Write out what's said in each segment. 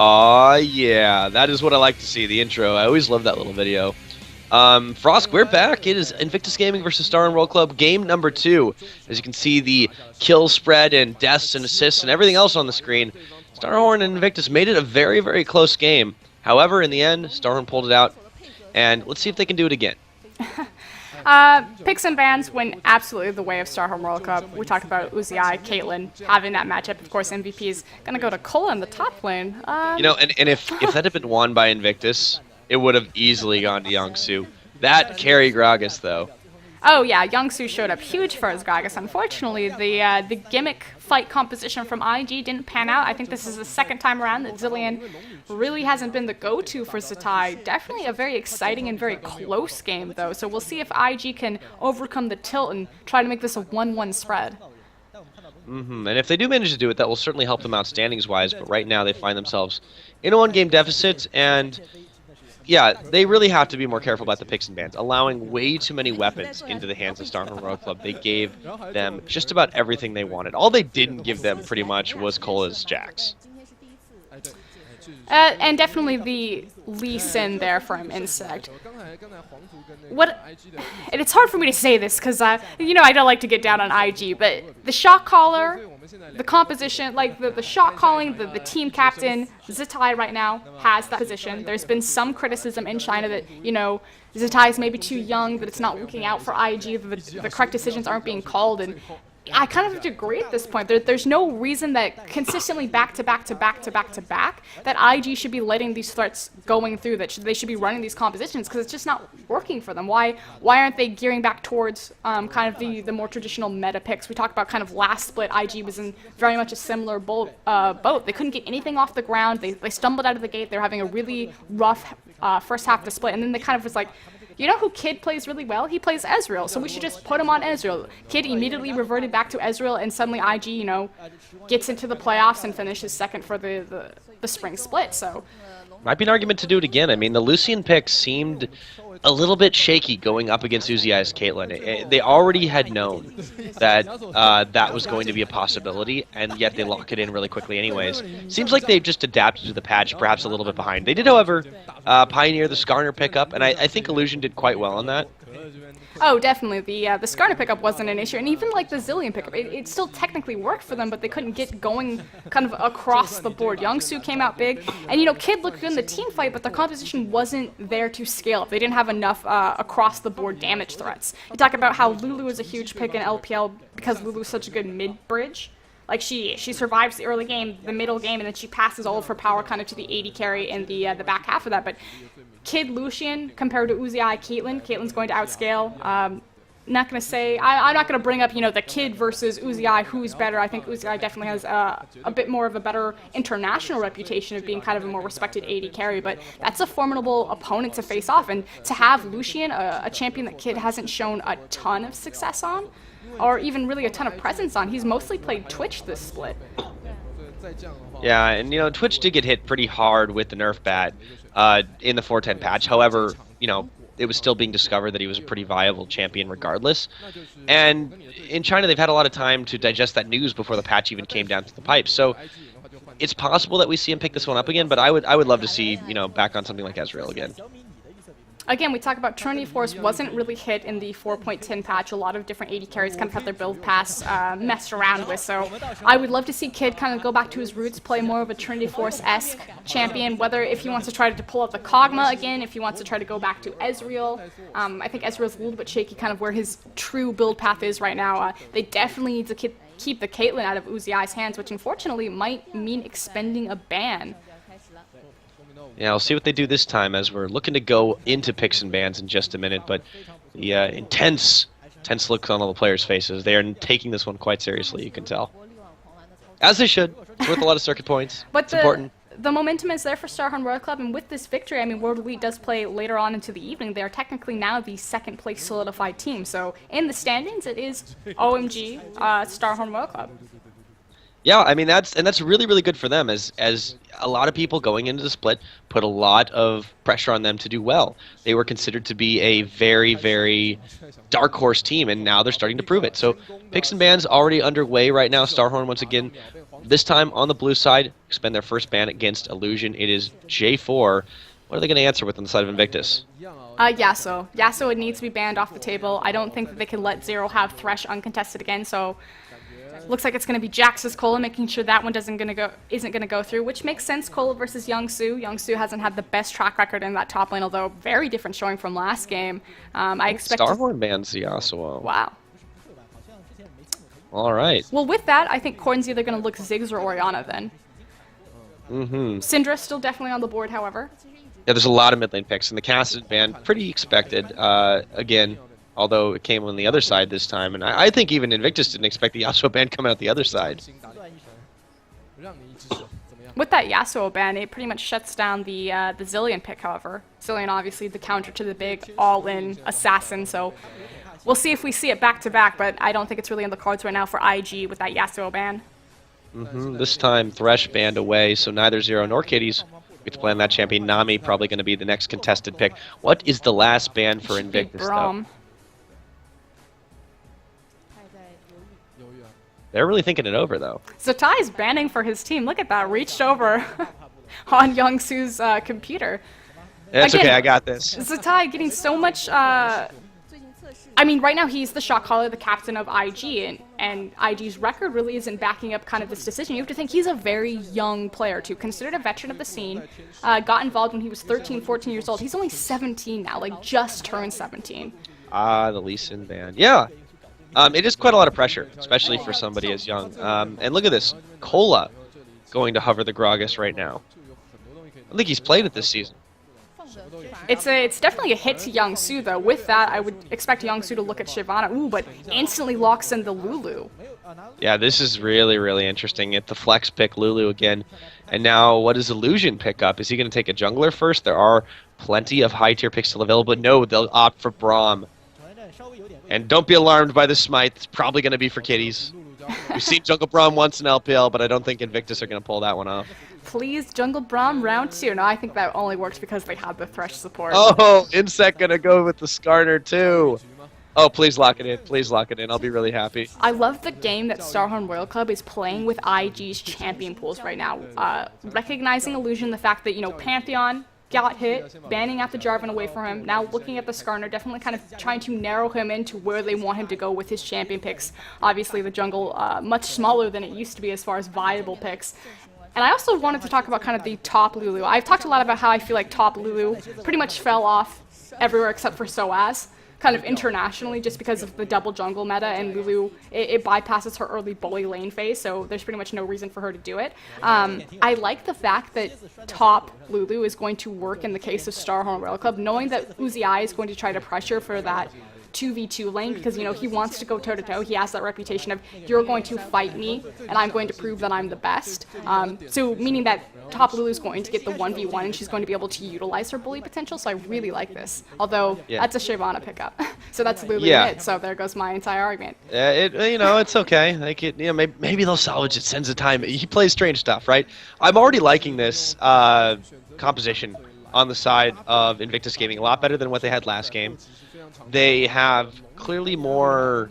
Aw, yeah, that is what I like to see, the intro. I always love that little video. Frosk, we're back. It is Invictus Gaming versus StarHorn World Club, game number 2. As you can see, the kill spread and deaths and assists and everything else on the screen. StarHorn and Invictus made it a very, very close game. However, in the end, StarHorn pulled it out, and let's see if they can do it again. Picks and bans went absolutely the way of StarHorn World Cup. We talked about Uzi, Caitlyn having that matchup. Of course, MVP is going to go to Kola in the top lane. You know, and if that had been won by Invictus, it would have easily gone to Youngsu. That carry Gragas, though. Oh yeah, Youngsu showed up huge for his Gragas. Unfortunately, the gimmick fight composition from IG didn't pan out. I think this is the second time around that Zilean really hasn't been the go-to for Zatai. Definitely a very exciting and very close game, though. So we'll see if IG can overcome the tilt and try to make this a 1-1 spread. And if they do manage to do it, that will certainly help them out standings-wise. But right now, they find themselves in a one-game deficit, and yeah, they really have to be more careful about the picks and bans, allowing way too many weapons into the hands of StarHorn World Club. They gave them just about everything they wanted. All they didn't give them, pretty much, was Cola's Jax. And definitely the Lee Sin there from Insect. And it's hard for me to say this because, you know, I don't like to get down on IG, but the shot caller, the composition, like the shot calling, the team captain, Zatai right now has that position. There's been some criticism in China that, you know, Zatai is maybe too young, that it's not working out for IG, the correct decisions aren't being called, and I kind of have to agree at this point. There's no reason that consistently back to back, that IG should be letting these threats going through, that they should be running these compositions, because it's just not working for them. Why aren't they gearing back towards kind of the more traditional meta picks? We talked about kind of last split, IG was in very much a similar boat. They couldn't get anything off the ground. They stumbled out of the gate. They're having a really rough first half to split, and then they kind of was like, you know who Kid plays really well? He plays Ezreal, so we should just put him on Ezreal. Kid immediately reverted back to Ezreal, and suddenly IG, you know, gets into the playoffs and finishes second for the spring split, so. Might be an argument to do it again. I mean, the Lucian pick seemed a little bit shaky going up against Uzi's Caitlyn. They already had known that that was going to be a possibility, and yet they lock it in really quickly anyways. Seems like they've just adapted to the patch, perhaps a little bit behind. They did, however, pioneer the Skarner pickup, and I think Illusion did quite well on that. Oh, definitely. The Skarner pickup wasn't an issue, and even like the Zilean pickup, it still technically worked for them, but they couldn't get going kind of across the board. Youngsu came out big, and you know, Kid looked good in the team fight, but the composition wasn't there to scale up. They didn't have enough across the board damage threats. You talk about how Lulu is a huge pick in LPL because Lulu is such a good mid bridge. Like she survives the early game, the middle game, and then she passes all of her power kind of to the AD carry in the back half of that. But Kid Lucian compared to Uzi Caitlyn's going to outscale. Not going to say, I'm not going to bring up, you know, the Kid versus Uzi, who's better. I think Uzi definitely has a bit more of a better international reputation of being kind of a more respected AD carry, but that's a formidable opponent to face off. And to have Lucian, a champion that Kid hasn't shown a ton of success on, or even really a ton of presence on, he's mostly played Twitch this split. Yeah, and you know, Twitch did get hit pretty hard with the nerf bat in the 410 patch. However, you know, it was still being discovered that he was a pretty viable champion regardless. And in China, they've had a lot of time to digest that news before the patch even came down to the pipes. So it's possible that we see him pick this one up again, but I would love to see, you know, back on something like Ezreal again. Again, we talk about Trinity Force wasn't really hit in the 4.10 patch. A lot of different AD carries kind of had their build pass messed around with. So I would love to see Kid kind of go back to his roots, play more of a Trinity Force-esque champion, whether if he wants to try to pull out the Kog'Maw again, if he wants to try to go back to Ezreal. I think Ezreal's a little bit shaky kind of where his true build path is right now. They definitely need to keep the Caitlyn out of Uzi's hands, which unfortunately might mean expending a ban. Yeah, we'll see what they do this time as we're looking to go into picks and bans in just a minute, but the intense looks on all the players' faces. They are taking this one quite seriously, you can tell. As they should. It's worth a lot of circuit points. But it's important. The momentum is there for StarHorn World Club, and with this victory, I mean, World Elite does play later on into the evening. They are technically now the second place solidified team. So in the standings, it is OMG StarHorn World Club. Yeah, I mean, that's really, really good for them, as a lot of people going into the split put a lot of pressure on them to do well. They were considered to be a very, very dark horse team, and now they're starting to prove it. So picks and bans already underway right now. StarHorn once again This time on the blue side, expend their first ban against Illusion. It is J4. What are they going to answer with on the side of Invictus? Yasuo. Yasuo would need to be banned off the table. I don't think that they can let Zero have Thresh uncontested again, so looks like it's going to be Jax's Cola, making sure that one isn't going to go through, which makes sense. Cola versus Youngsu. Youngsu hasn't had the best track record in that top lane, although very different showing from last game. I expect StarHorn bans Yasuo. Wow. All right. Well, with that, I think Corn's either going to look Ziggs or Orianna then. Syndra's still definitely on the board, however. Yeah, there's a lot of mid lane picks, and the Cassid ban, pretty expected. Again, although it came on the other side this time, and I think even Invictus didn't expect the Yasuo ban coming out the other side. With that Yasuo ban, it pretty much shuts down the Zilean pick, however. Zilean, obviously, the counter to the big all-in assassin, so we'll see if we see it back-to-back, but I don't think it's really in the cards right now for IG with that Yasuo ban. This time, Thresh banned away, so neither Zero nor Kitties get to play on that champion. Nami probably going to be the next contested pick. What is the last ban for Invictus, though? They're really thinking it over, though. Zatai's banning for his team. Look at that. Reached over on Youngsu's computer. It's okay, I got this. Zatai getting so much... I mean, right now he's the shot caller, the captain of IG, and IG's record really isn't backing up kind of this decision. You have to think he's a very young player, too. Considered a veteran of the scene. Got involved when he was 13, 14 years old. He's only 17 now, like just turned 17. The Lee Sin ban. Yeah. It is quite a lot of pressure, especially for somebody as young. And look at this. Cola going to hover the Gragas right now. I don't think he's played it this season. It's definitely a hit to Youngsu, though. With that, I would expect Youngsu to look at Shyvana. Ooh, but instantly locks in the Lulu. Yeah, this is really, really interesting. At the flex pick, Lulu again. And now, what does Illusion pick up? Is he going to take a jungler first? There are plenty of high-tier picks still available, but no, they'll opt for Braum. And don't be alarmed by the smite. It's probably going to be for Kitties. We've seen Jungle Braum once in LPL, but I don't think Invictus are going to pull that one off. Please, Jungle Braum round 2. No, I think that only works because they have the Thresh support. Oh, Insect going to go with the Skarner too. Oh, please lock it in. Please lock it in. I'll be really happy. I love the game that StarHorn Royal Club is playing with IG's champion pools right now. Recognizing Illusion, the fact that, you know, Pantheon got hit, banning out the Jarvan away from him, now looking at the Skarner, definitely kind of trying to narrow him into where they want him to go with his champion picks. Obviously, the jungle much smaller than it used to be as far as viable picks. And I also wanted to talk about kind of the top Lulu. I've talked a lot about how I feel like top Lulu pretty much fell off everywhere except for Soaz, kind of internationally, just because of the double jungle meta, and Lulu, it bypasses her early bully lane phase, so there's pretty much no reason for her to do it. I like the fact that top Lulu is going to work in the case of StarHorn Royal Club, knowing that Uzi is going to try to pressure for that 2v2 lane, because, you know, he wants to go toe-to-toe. He has that reputation of, you're going to fight me, and I'm going to prove that I'm the best. So meaning that top Lulu's going to get the 1v1, and she's going to be able to utilize her bully potential, so I really like this. Although, that's a Shyvana pickup. So that's Lulu hit, so there goes my entire argument. You know, it's okay. Like, you know, maybe they'll salvage it. Sends the time. He plays strange stuff, right? I'm already liking this composition on the side of Invictus Gaming a lot better than what they had last game. They have clearly more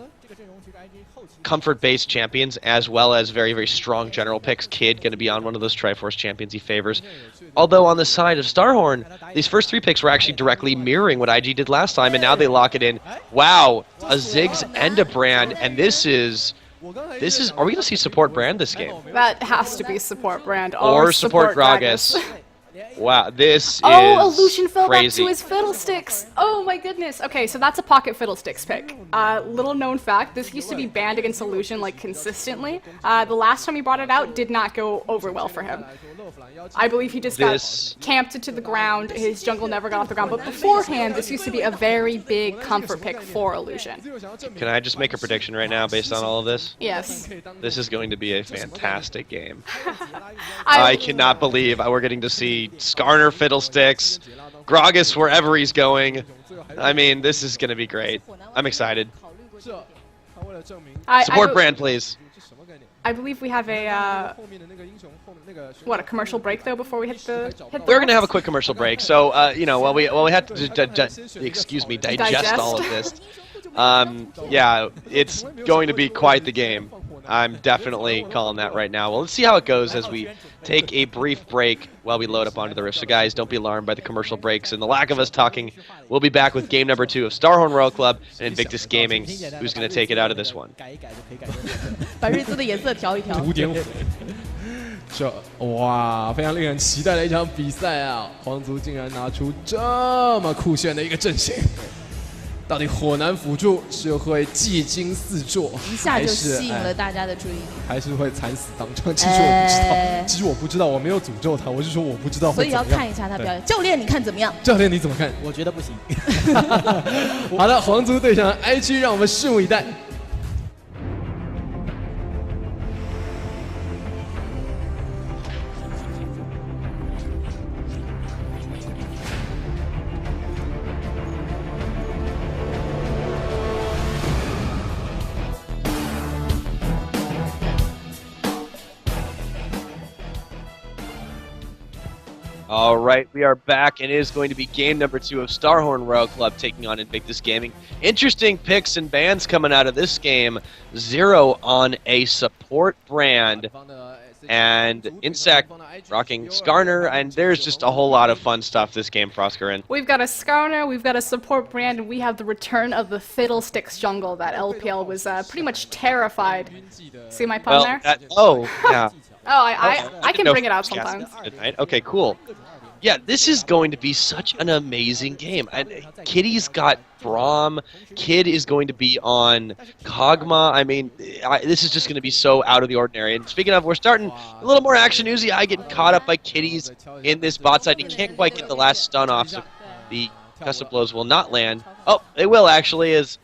comfort-based champions, as well as very, very strong general picks. Kid going to be on one of those Triforce champions he favors. Although on the side of StarHorn, these first 3 picks were actually directly mirroring what IG did last time, and now they lock it in. Wow, a Ziggs and a Brand, and this is, are we going to see support Brand this game? That has to be support Brand. Or support Gragas. Wow, this is Illusion fell crazy. back to his Fiddlesticks. Oh my goodness. Okay, so that's a pocket Fiddlesticks pick. Little known fact, this used to be banned against Illusion like consistently. The last time he brought it out did not go over well for him. I believe he just got camped into the ground, his jungle never got off the ground, but beforehand this used to be a very big comfort pick for Illusion. Can I just make a prediction right now based on all of this? Yes. This is going to be a fantastic game. I cannot believe we're getting to see Skarner Fiddlesticks, Gragas wherever he's going. I mean, this is going to be great. I'm excited. Support Brand, please. I believe we have a, a commercial break, though, before we hit the We're going to have a quick commercial break. So, you know, while we have to digest all of this, yeah, it's going to be quite the game. I'm definitely calling that right now. Well, let's see how it goes as we take a brief break while we load up onto the Rift. So guys, don't be alarmed by the commercial breaks and the lack of us talking. We'll be back with game number 2 of StarHorn Royal Club and Invictus Gaming, who's going to take it out of this one. 把瑞兹的颜色调一调。5点5。这哇，非常令人期待的一场比赛啊！皇族竟然拿出这么酷炫的一个阵型。 到底火男辅助是会技惊四座，一下就吸引了大家的注意力，还是会惨死当场？其实我不知道，其实我不知道，我没有诅咒他，我是说我不知道会怎么样。所以要看一下他表演。教练，你看怎么样？教练你怎么看？我觉得不行。好的，皇族对上 IG， 让我们拭目以待。 All right, we are back, and it is going to be game number 2 of StarHorn Royal Club taking on Invictus Gaming. Interesting picks and bans coming out of this game. Zero on a support brand, and Insect rocking Skarner, and there's just a whole lot of fun stuff this game, Froskurinn. We've got a Skarner, we've got a support brand, and we have the return of the Fiddlesticks jungle that LPL was pretty much terrified. See my pun there? Oh, yeah. Oh, I can bring it out sometimes. Okay, cool. Yeah, this is going to be such an amazing game. And Kitty's got Braum. Kid is going to be on Kog'Maw. I mean, this is just going to be so out of the ordinary. And speaking of, we're starting a little more action. Uzi getting caught up by Kitties in this bot side. He can't quite get the last stun off, so the custom blows will not land. Oh, they will actually, as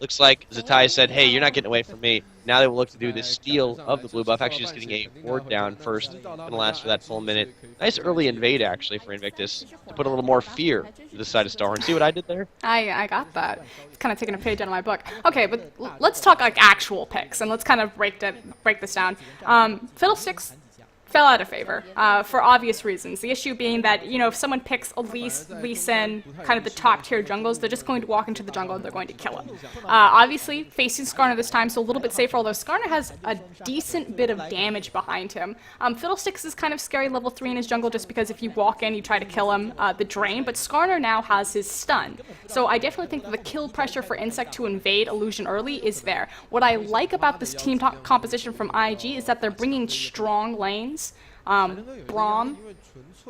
looks like Zatai said, hey, you're not getting away from me. Now they will look to do this steal of the blue buff, actually just getting a ward down first. Going to last for that full minute. Nice early invade, actually, for Invictus to put a little more fear to the side of StarHorn. See what I did there? I got that. It's kind of taking a page out of my book. Okay, but let's talk like actual picks, and let's kind of break this down. Fiddlesticks fell out of favor for obvious reasons. The issue being that, you know, if someone picks Elise, Lee Sin, kind of the top tier jungles, they're just going to walk into the jungle and they're going to kill him. Obviously, facing Skarner this time, so a little bit safer, although Skarner has a decent bit of damage behind him. Fiddlesticks is kind of scary level 3 in his jungle just because if you walk in, you try to kill him, the drain, but Skarner now has his stun. So I definitely think that the kill pressure for Insect to invade Illusion early is there. What I like about this team composition from IG is that they're bringing strong lanes. Braum,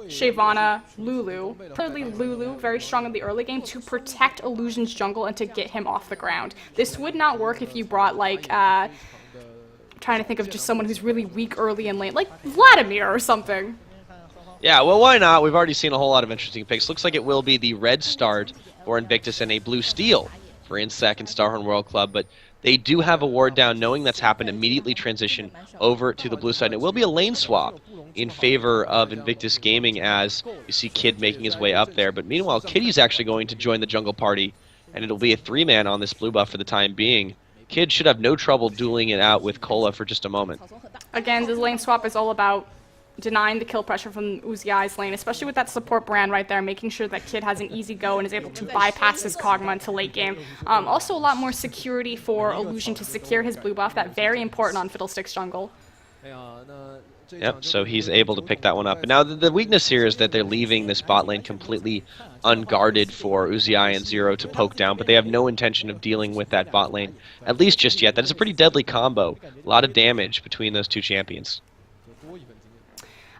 Shyvana, Lulu. Clearly Lulu, very strong in the early game to protect Illusion's jungle and to get him off the ground. This would not work if you brought, like, I'm trying to think of just someone who's really weak early in lane, like Vladimir or something. Yeah, well, why not? We've already seen a whole lot of interesting picks. Looks like it will be the red start for Invictus and a blue steal for Insect and StarHorn World Club, but they do have a ward down, knowing that's happened, immediately transition over to the blue side. And it will be a lane swap in favor of Invictus Gaming as you see Kid making his way up there. But meanwhile, Kitty's actually going to join the jungle party, and it'll be a 3-man on this blue buff for the time being. Kid should have no trouble dueling it out with Cola for just a moment. Again, this lane swap is all about denying the kill pressure from Uzi's lane, especially with that support brand right there, making sure that Kid has an easy go and is able to bypass his Kog'Maw into late game. Also a lot more security for Illusion to secure his blue buff, that very important on Fiddlesticks jungle. Yep, so he's able to pick that one up. But now the weakness here is that they're leaving this bot lane completely unguarded for Uzi and Zero to poke down, but they have no intention of dealing with that bot lane, at least just yet. That is a pretty deadly combo. A lot of damage between those two champions.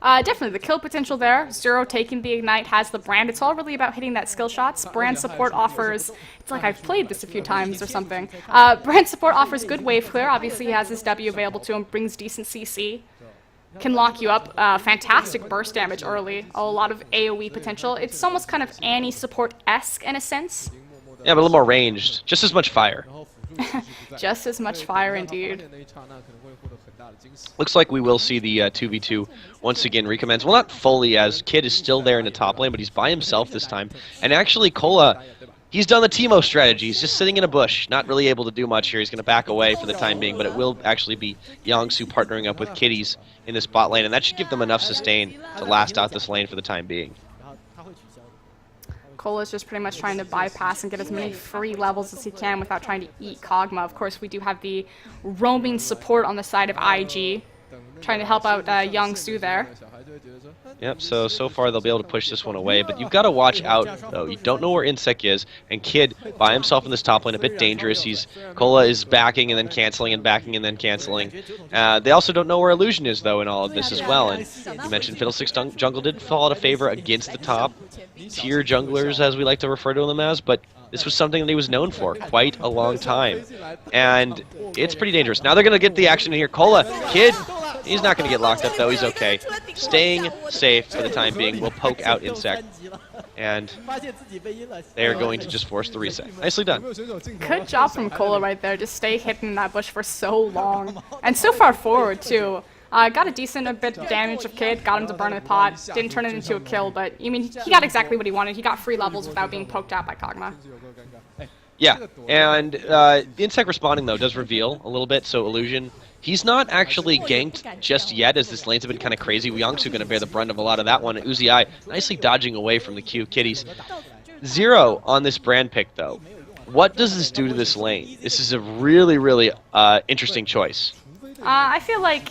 Definitely, the kill potential there. Zero taking the Ignite, has the Brand. It's all really about hitting that skill shots. Brand support offers, it's like I've played this a few times or something. Brand support offers good wave clear. Obviously, he has his W available to him, brings decent CC. Can lock you up. Fantastic burst damage early. A lot of AoE potential. It's almost kind of Annie support-esque in a sense. Yeah, but a little more ranged. Just as much fire. Just as much fire, indeed. Looks like we will see the 2v2 once again recommence. Well, not fully, as Kid is still there in the top lane, but he's by himself this time. And actually, Cola, he's done the Teemo strategy. He's just sitting in a bush, not really able to do much here. He's going to back away for the time being, but it will actually be Yangsu partnering up with Kitties in this bot lane, and that should give them enough sustain to last out this lane for the time being. Cola's just pretty much trying to bypass and get as many free levels as he can without trying to eat Kog'Maw. Of course, we do have the roaming support on the side of IG, trying to help out Young Su there. Yep, so far they'll be able to push this one away, but you've got to watch out, though. You don't know where Insec is, and Kid, by himself in this top lane, a bit dangerous. Cola is backing and then canceling and backing and then canceling. They also don't know where Illusion is, though, in all of this as well, and you mentioned Fiddlestick's jungle did fall out of favor against the top tier junglers, as we like to refer to them as, but this was something that he was known for quite a long time, and it's pretty dangerous. Now they're going to get the action in here. Cola, Kid, he's not going to get locked up, though. He's okay. Staying safe for the time being. We'll poke out Insect, and they are going to just force the reset. Nicely done. Good job from Cola right there. Just stay hidden in that bush for so long. And so far forward, too. Got a decent bit of damage of Kid, got him to burn the pot, didn't turn it into a kill, but I mean, he got exactly what he wanted. He got free levels without being poked out by Kog'Maw. Yeah, and Insect responding, though, does reveal a little bit, so Illusion, he's not actually ganked just yet, as this lane's have been kind of crazy. Yangsu going to bear the brunt of a lot of that one. Uzi nicely dodging away from the Q. Kitties. 0 on this brand pick, though. What does this do to this lane? This is a really, really interesting choice. I feel like,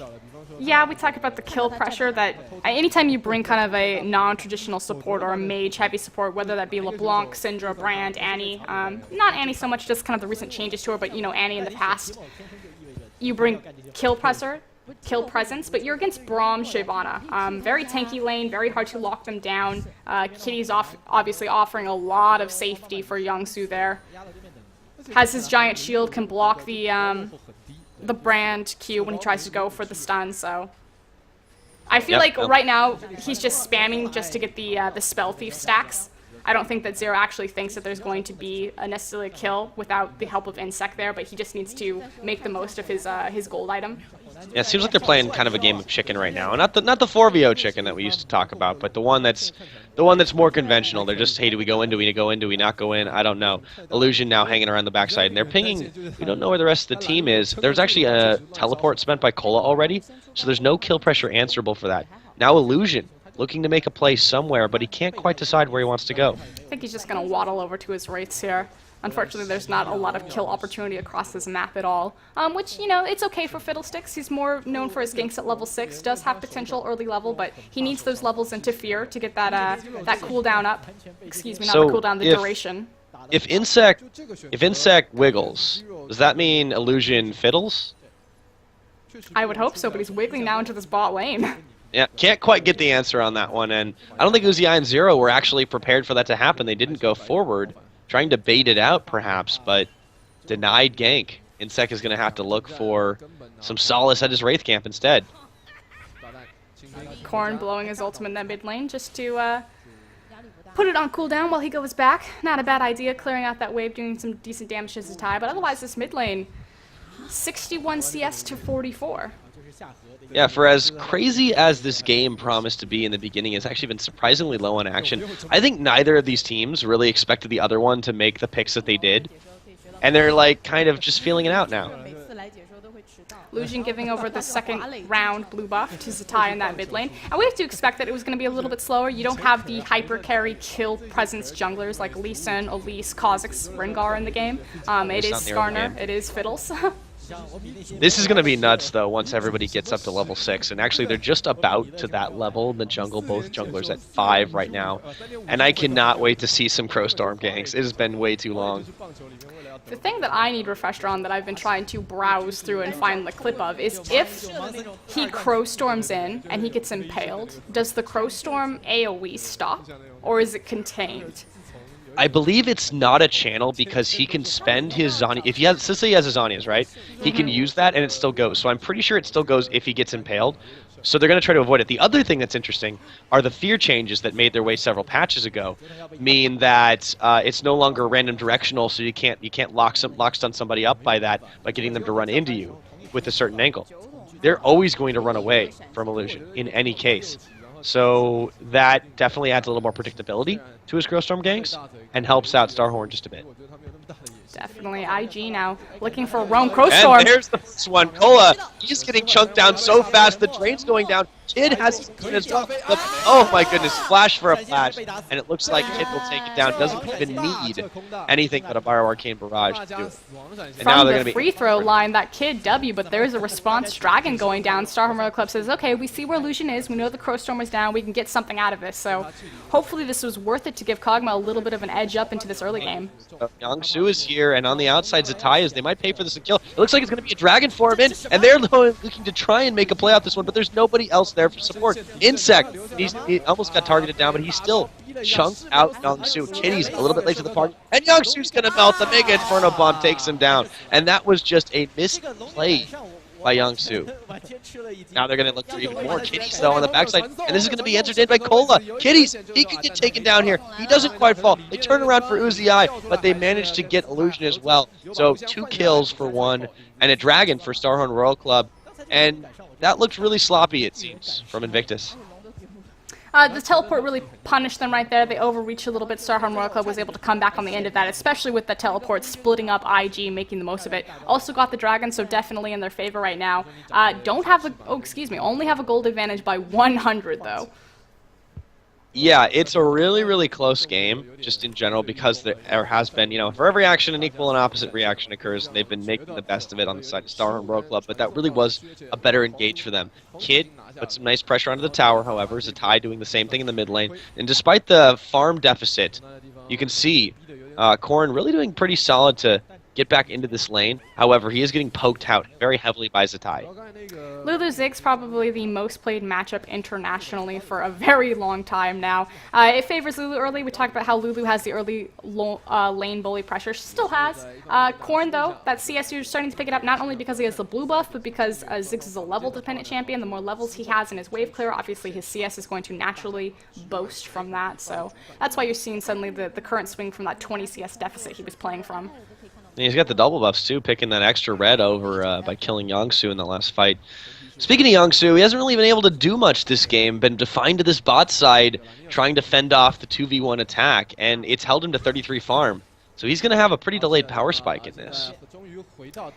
yeah, we talk about the kill pressure that anytime you bring kind of a non-traditional support or a mage-heavy support, whether that be LeBlanc, Syndra, Brand, Annie, not Annie so much, just kind of the recent changes to her, but, you know, Annie in the past, you bring kill pressure, kill presence, but you're against Braum, Shyvana. Very tanky lane, very hard to lock them down. Kitty's obviously offering a lot of safety for Young Su there. Has his giant shield, can block the Brand Q when he tries to go for the stun, so I feel like right now he's just spamming just to get the Spell Thief stacks. I don't think that Zero actually thinks that there's going to be necessarily a kill without the help of Insect there, but he just needs to make the most of his gold item. Yeah, it seems like they're playing kind of a game of chicken right now. Not the 4VO chicken that we used to talk about, but the one that's more conventional. They're just, hey, do we go in? Do we go in? Do we not go in? I don't know. Illusion now hanging around the backside, and they're pinging. We don't know where the rest of the team is. There's actually a teleport spent by Cola already, so there's no kill pressure answerable for that. Now Illusion looking to make a play somewhere, but he can't quite decide where he wants to go. I think he's just going to waddle over to his wraiths here. Unfortunately, there's not a lot of kill opportunity across this map at all, which, you know, it's okay for Fiddlesticks. He's more known for his ganks at level 6, does have potential early level, but he needs those levels into Fear to get that cooldown up. Excuse me, not so the cooldown, the duration. If Insect wiggles, does that mean Illusion fiddles? I would hope so, but he's wiggling now into this bot lane. Yeah, can't quite get the answer on that one, and I don't think Uzi and Zero were actually prepared for that to happen. They didn't go forward, trying to bait it out perhaps, but denied gank. Insect is going to have to look for some solace at his Wraith camp instead. Korn blowing his ultimate in that mid lane just to put it on cooldown while he goes back. Not a bad idea, clearing out that wave, doing some decent damage to Zatai, but otherwise this mid lane, 61 CS to 44. Yeah, for as crazy as this game promised to be in the beginning, it's actually been surprisingly low on action. I think neither of these teams really expected the other one to make the picks that they did, and they're like kind of just feeling it out now. Illusion giving over the second round blue buff to Zatai in that mid lane. And we have to expect that it was going to be a little bit slower. You don't have the hyper carry kill presence junglers like Lee Sin, Elise, Kha'Zix, Rengar in the game. It is Skarner, it is Fiddles. This is going to be nuts, though, once everybody gets up to level 6. And actually, they're just about to that level in the jungle, both junglers at 5 right now. And I cannot wait to see some Crowstorm ganks. It has been way too long. The thing that I need refreshed on that I've been trying to browse through and find the clip of is if he Crowstorms in and he gets impaled, does the Crowstorm AoE stop, or is it contained? I believe it's not a channel because he can spend his Zhonya's. If he has, let's say he has his Zhonya's, right? He can use that and it still goes. So I'm pretty sure it still goes if he gets impaled. So they're going to try to avoid it. The other thing that's interesting are the fear changes that made their way several patches ago, mean that it's no longer random directional, so you can't lock stun somebody up by getting them to run into you with a certain angle. They're always going to run away from Illusion in any case. So that definitely adds a little more predictability to his Crowstorm ganks and helps out StarHorn just a bit. Definitely. IG now looking for Roam Crowstorm. And there's the first one. Cola, he's getting chunked down so fast. The drain's going down. Kid has his oh my goodness, flash for a flash, and it looks like Kid will take it down. Doesn't even need anything but a Bio Arcane Barrage to do it. And From the free throw line, that Kid W, but there is a response Dragon going down. StarHorn Royal Club says, okay, we see where Illusion is, we know the Crowstorm is down, we can get something out of this. So hopefully this was worth it to give Kog'Maw a little bit of an edge up into this early game. Youngsu is here, and on the outside, Zatai is. They might pay for this kill. It looks like it's going to be a Dragon for him in, and they're looking to try and make a play out this one, but there's nobody else there for support. Insect, he almost got targeted down, but he still chunked out Youngsu. Kitty's a little bit late to the party, and Youngsu's going to melt. The Mega Inferno Bomb takes him down, and that was just a misplay by Youngsu. Now they're going to look for even more Kitties, though, on the backside, and this is going to be answered in by Cola. Kitties, he could get taken down here. He doesn't quite fall. They turn around for Uzi, but they managed to get Illusion as well. So 2 kills for 1, and a Dragon for StarHorn Royal Club, and that looked really sloppy, it seems, from Invictus. The teleport really punished them right there. They overreached a little bit. StarHorn Royal Club was able to come back on the end of that, especially with the teleport splitting up IG, making the most of it. Also got the Dragon, so definitely in their favor right now. Only have a gold advantage by 100 though. Yeah, it's a really, really close game, just in general, because there has been, for every action, an equal and opposite reaction occurs, and they've been making the best of it on the side of StarHorn Royal Club, but that really was a better engage for them. Kid put some nice pressure onto the tower, however, Zatai doing the same thing in the mid lane, and despite the farm deficit, you can see Corrin really doing pretty solid to get back into this lane. However, he is getting poked out very heavily by Zatai. Lulu Zig's probably the most played matchup internationally for a very long time now. It favors Lulu early. We talked about how Lulu has the early lane bully pressure. She still has. Corrin, though, that CS is starting to pick it up not only because he has the blue buff, but because Ziggs is a level-dependent champion. The more levels he has in his wave clear, obviously his CS is going to naturally boast from that. So that's why you're seeing suddenly the current swing from that 20 CS deficit he was playing from. And he's got the double buffs too, picking that extra red over by killing Youngsu in the last fight. Speaking of Youngsu, he hasn't really been able to do much this game, been defined to this bot side, trying to fend off the 2v1 attack, and it's held him to 33 farm. So he's going to have a pretty delayed power spike in this.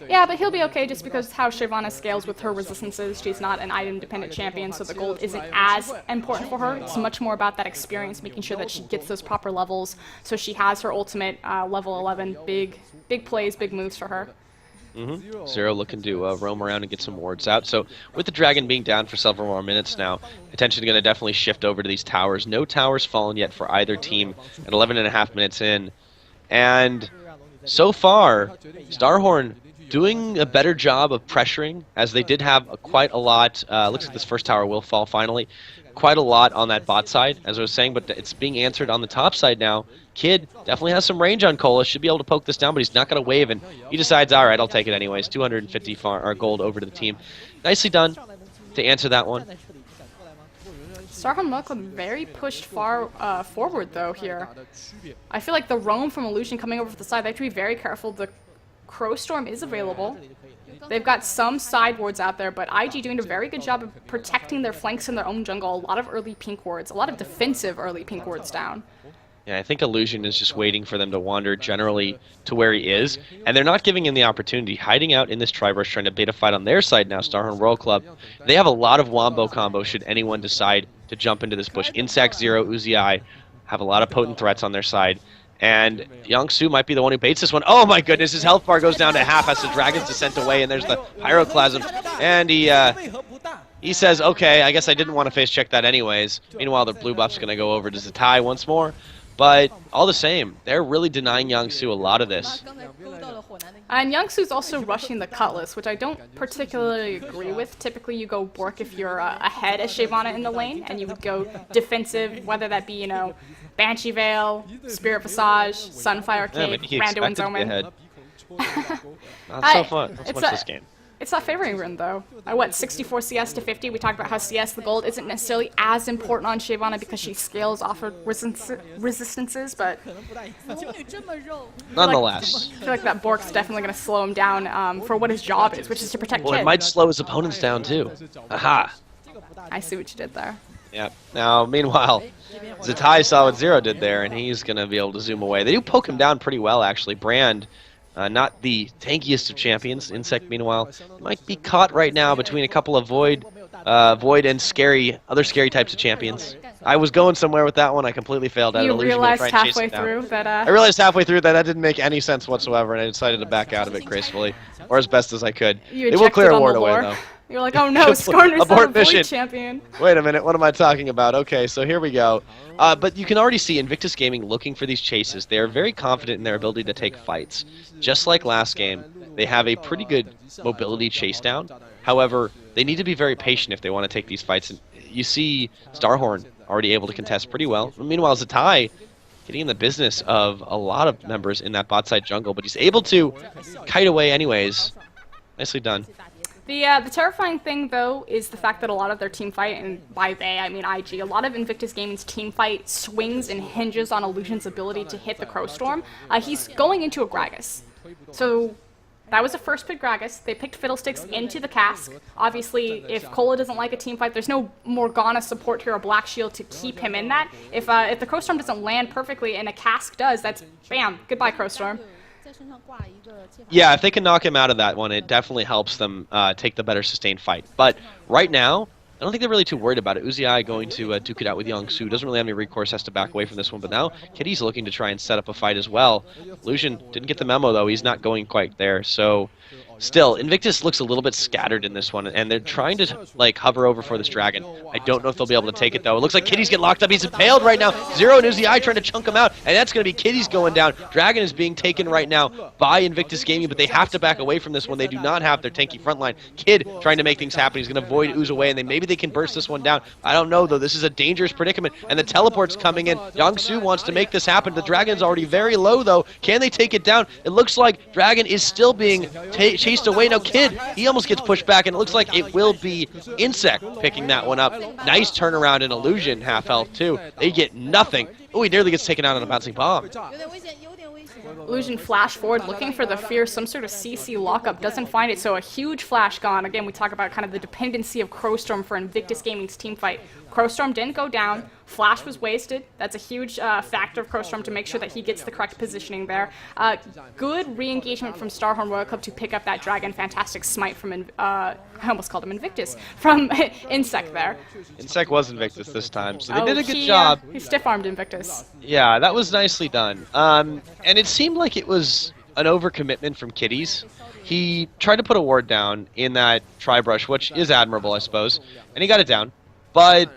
Yeah, but he'll be okay just because how Shyvana scales with her resistances. She's not an item-dependent champion, so the gold isn't as important for her. It's much more about that experience, making sure that she gets those proper levels, so she has her ultimate level 11. Big plays, big moves for her. Zero looking to roam around and get some wards out. So with the Dragon being down for several more minutes now, attention is going to definitely shift over to these towers. No towers fallen yet for either team at 11.5 minutes in. And so far, StarHorn doing a better job of pressuring, as they did have quite a lot. Looks like this first tower will fall finally. Quite a lot on that bot side, as I was saying, but it's being answered on the top side now. Kid definitely has some range on Cola, should be able to poke this down, but he's not going to wave, and he decides, all right, I'll take it anyways. 250 gold over to the team. Nicely done to answer that one. StarHorn Royal Club very pushed far forward, though, here. I feel like the roam from Illusion coming over to the side, they have to be very careful. The Crowstorm is available. They've got some side wards out there, but IG doing a very good job of protecting their flanks in their own jungle. A lot of early pink wards, a lot of defensive early pink wards down. Yeah, I think Illusion is just waiting for them to wander generally to where he is, and they're not giving him the opportunity. Hiding out in this Tri-Brush, trying to beta fight on their side now, StarHorn Royal Club. They have a lot of wombo combos should anyone decide to jump into this bush. Insect, Zero, Uzi have a lot of potent threats on their side. And Youngsu might be the one who baits this one. Oh my goodness, his health bar goes down to half as the Dragon's Descent away, and there's the Pyroclasm. And he says, okay, I guess I didn't want to face check that anyways. Meanwhile, the blue buff's going to go over to Zatai once more. But all the same, they're really denying Youngsu a lot of this. And Youngsu's also rushing the Cutlass, which I don't particularly agree with. Typically, you go Bork if you're ahead as Shyvana in the lane, and you would go defensive, whether that be, Banshee Veil, Spirit Visage, Sunfire Cape, Rando and Zoman. Not so fun. Not so much this game. It's not favoring Rin, though. 64 CS to 50. We talked about how CS, the gold, isn't necessarily as important on Shyvana because she scales off of resistances, but nonetheless. I feel like that Bork's definitely going to slow him down for what his job is, which is to protect Well, Kid. it might slow his opponents down, too. Aha! I see what you did there. Yep. Now, meanwhile, Zatai saw what Zero did there, and he's going to be able to zoom away. They do poke him down pretty well, actually. Brand, not the tankiest of champions. Insect, meanwhile, might be caught right now between a couple of Void Void and other scary types of champions. I was going somewhere with that one. I completely failed. You realized halfway through that. I realized halfway through that didn't make any sense whatsoever, and I decided to back out of it gracefully, or as best as I could. You they will clear a ward away, though. You're like, oh no, Skarner's Abort the mission. Void champion. Wait a minute, what am I talking about? Okay, so here we go. But you can already see Invictus Gaming looking for these chases. They are very confident in their ability to take fights. Just like last game, they have a pretty good mobility chase down. However, they need to be very patient if they want to take these fights. And you see StarHorn already able to contest pretty well. Meanwhile, Zatai getting in the business of a lot of members in that bot side jungle, but he's able to kite away anyways. Nicely done. The terrifying thing, though, is the fact that a lot of their team fight, and by they, I mean IG, a lot of Invictus Gaming's team fight swings and hinges on Illusion's ability to hit the Crowstorm. He's going into a Gragas. So that was a first pick Gragas. They picked Fiddlesticks into the cask. Obviously, if Cola doesn't like a team fight, there's no Morgana support here or Black Shield to keep him in that. If the Crowstorm doesn't land perfectly and a cask does, that's bam, goodbye Crowstorm. Yeah, if they can knock him out of that one, it definitely helps them take the better sustained fight. But right now, I don't think they're really too worried about it. Uzi going to duke it out with Yongsu. Doesn't really have any recourse, has to back away from this one. But now, Kitty's looking to try and set up a fight as well. Illusion didn't get the memo, though. He's not going quite there. So, still, Invictus looks a little bit scattered in this one. And they're trying to, like, hover over for this dragon. I don't know if they'll be able to take it, though. It looks like Kitty's get locked up. He's impaled right now. Zero and Uzi trying to chunk him out. And that's going to be Kitty's going down. Dragon is being taken right now by Invictus Gaming. But they have to back away from this one. They do not have their tanky frontline. Kid trying to make things happen. He's going to void ooze away. And maybe they can burst this one down. I don't know, though. This is a dangerous predicament. And the teleport's coming in. Yongsu wants to make this happen. The Dragon's already very low, though. Can they take it down? It looks like Dragon is still being chased away. Now, Kid, he almost gets pushed back, and it looks like it will be Insect picking that one up. Nice turnaround in Illusion, half health, too. They get nothing. Oh, he nearly gets taken out on a bouncing bomb. Illusion flash forward, looking for the fear, some sort of CC lockup, doesn't find it, so a huge flash gone. Again, we talk about kind of the dependency of Crowstorm for Invictus Gaming's team fight. Crowstorm didn't go down, flash was wasted. That's a huge factor of Crowstorm to make sure that he gets the correct positioning there. Good re-engagement from StarHorn Royal Club to pick up that dragon. Fantastic smite from, I almost called him Invictus, from Insect there. Insect was Invictus this time, so they did a good job. He stiff-armed Invictus. Yeah, that was nicely done. And it seemed like it was an overcommitment from Kitties. He tried to put a ward down in that tri-brush, which is admirable, I suppose, and he got it down. But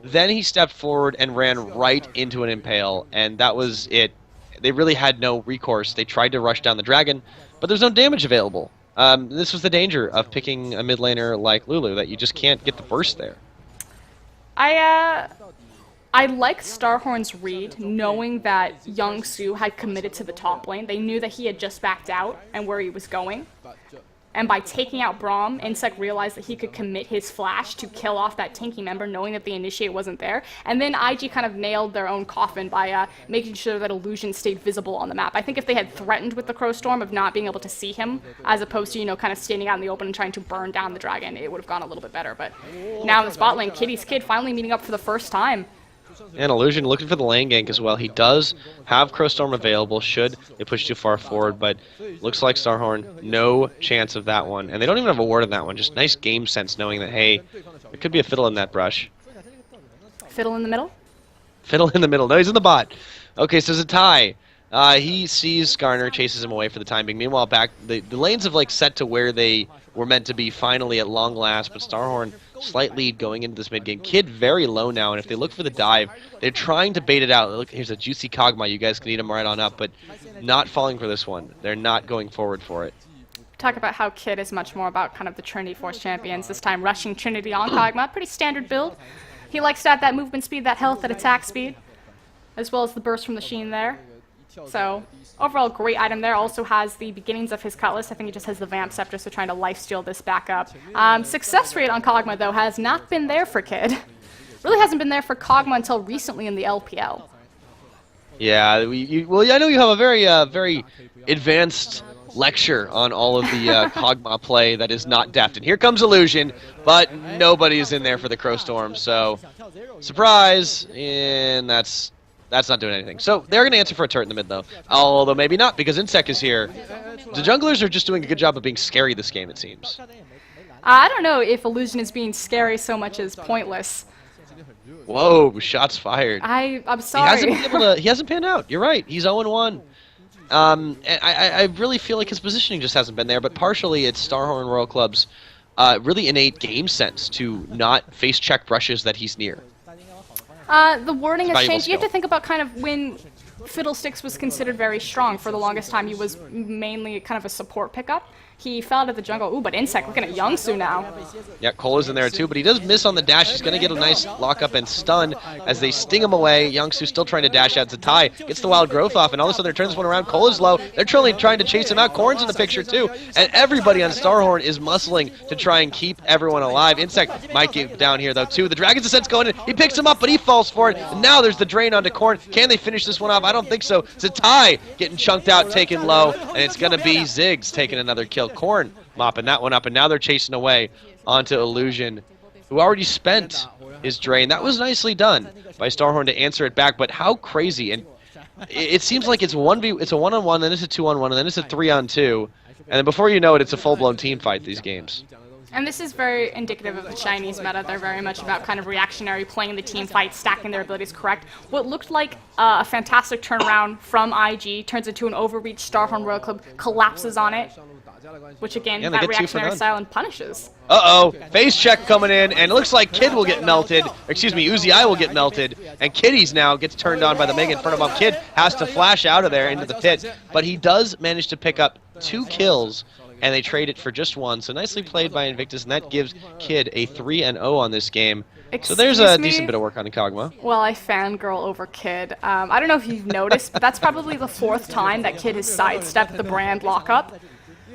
then he stepped forward and ran right into an impale, and that was it. They really had no recourse. They tried to rush down the dragon, but there's no damage available. This was the danger of picking a mid laner like Lulu, that you just can't get the burst there. I like StarHorn's read, knowing that Yongsu had committed to the top lane. They knew that he had just backed out and where he was going. And by taking out Braum, Insect realized that he could commit his flash to kill off that tanky member, knowing that the initiate wasn't there. And then IG kind of nailed their own coffin by making sure that Illusion stayed visible on the map. I think if they had threatened with the Crowstorm of not being able to see him, as opposed to, you know, kind of standing out in the open and trying to burn down the dragon, it would have gone a little bit better. But now in the spot lane, Kitty's Kid finally meeting up for the first time. And Illusion looking for the lane gank as well. He does have Crowstorm available should they push too far forward, but looks like StarHorn, no chance of that one. And they don't even have a ward on that one. Just nice game sense knowing that, hey, there could be a fiddle in that brush. Fiddle in the middle? Fiddle in the middle. No, he's in the bot. Okay, so Zatai. He sees Skarner, chases him away for the time being. Meanwhile, back the lanes have like set to where they were meant to be finally at long last, but StarHorn slight lead going into this mid game. Kid very low now, and if they look for the dive, they're trying to bait it out. Look, here's a juicy Kog'Maw. You guys can eat him right on up, but not falling for this one. They're not going forward for it. Talk about how Kid is much more about kind of the Trinity Force champions. This time rushing Trinity on Kog'Maw. Pretty standard build. He likes to have that movement speed, that health, that attack speed, as well as the burst from the Sheen there. So, overall, great item there. Also has the beginnings of his Cutlass. I think he just has the Vamp Scepter, so trying to lifesteal this back up. Success rate on Kog'Maw, though, has not been there for Kid. Really hasn't been there for Kog'Maw until recently in the LPL. Yeah, well, I know you have a very advanced lecture on all of the Kog'Maw play that is not deft. And here comes Illusion, but nobody's in there for the Crowstorm, so surprise, and that's not doing anything. So they're going to answer for a turret in the mid, though. Although maybe not, because Insect is here. The junglers are just doing a good job of being scary this game, it seems. I don't know if Illusion is being scary so much as pointless. Whoa, shots fired. I'm sorry. He hasn't panned out. You're right. He's 0-1. And I really feel like his positioning just hasn't been there, but partially it's StarHorn Royal Club's really innate game sense to not face check brushes that he's near. The wording has changed. You have to think about kind of when Fiddlesticks was considered very strong. For the longest time, he was mainly kind of a support pickup. He fell out of the jungle. Ooh, but Insect looking at Youngsu now. Yeah, Cola's in there too, but he does miss on the dash. He's going to get a nice lockup and stun as they sting him away. Youngsu still trying to dash out. Zatai gets the wild growth off, and all of a sudden they turn this one around. Cola's low. They're trying to chase him out. Corn's in the picture too, and everybody on StarHorn is muscling to try and keep everyone alive. Insect might get down here though too. The Dragon's Ascent's going in. He picks him up, but he falls for it. And now there's the drain onto Corn. Can they finish this one off? I don't think so. Zatai getting chunked out, taken low, and it's going to be Ziggs taking another kill. Corn mopping that one up, and now they're chasing away onto Illusion, who already spent his drain. That was nicely done by StarHorn to answer it back, but how crazy. And it seems like it's a 1-on-1, then it's a 2-on-1, and then it's a 3-on-2, and then before you know it, it's a full-blown team fight, these games. And this is very indicative of the Chinese meta. They're very much about kind of reactionary, playing the team fight, stacking their abilities correct. What looked like a fantastic turnaround from IG turns into an overreach. StarHorn Royal Club collapses on it, which again, that reactionary style and punishes. Uh-oh, face check coming in, and it looks like Kid will get melted. Excuse me, Uzi will get melted, and Kitties now gets turned on by the Mega Inferno Bomb. Kid has to flash out of there into the pit, but he does manage to pick up 2 kills, and they trade it for just 1. So nicely played by Invictus, and that gives Kid a 3-0 on this game. So there's a decent bit of work on Kog'Maw. Well, I fangirl over Kid. I don't know if you've noticed, but that's probably the 4th time that Kid has sidestepped the brand lockup.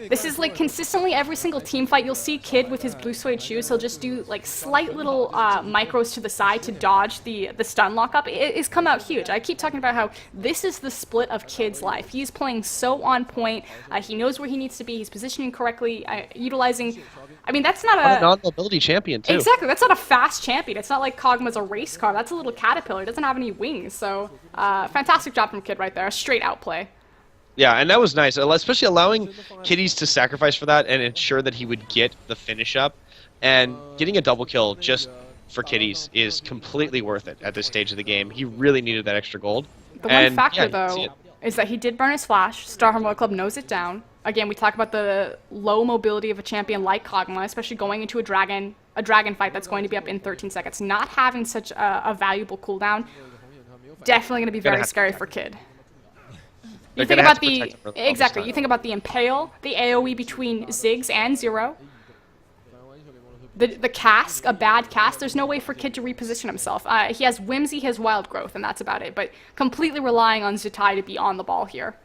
This is like consistently every single team fight you'll see Kid with his blue suede shoes. He'll just do like slight little micros to the side to dodge the stun lockup. It's come out huge. I keep talking about how this is the split of Kid's life. He's playing so on point. He knows where he needs to be. He's positioning correctly, utilizing. I mean, that's not a non-mobility champion too. Exactly, that's not a fast champion. It's not like Kog'Maw's a race car. That's a little caterpillar. It doesn't have any wings. So fantastic job from Kid right there. A straight outplay. Yeah, and that was nice, especially allowing Kitties to sacrifice for that and ensure that he would get the finish up. And getting a double kill just for Kitties is completely worth it at this stage of the game. He really needed that extra gold. The one factor, though, is that he did burn his flash. StarHorn Royal Club knows it down. Again, we talk about the low mobility of a champion like Kog'Maw, especially going into a dragon fight that's going to be up in 13 seconds. Not having such a valuable cooldown, definitely going to be very scary for Kid. You think about exactly. You think about the Impale, the AoE between Ziggs and Zero. The cask, a bad cask. There's no way for Kid to reposition himself. He has Whimsy, he has Wild Growth, and that's about it. But completely relying on Zatai to be on the ball here.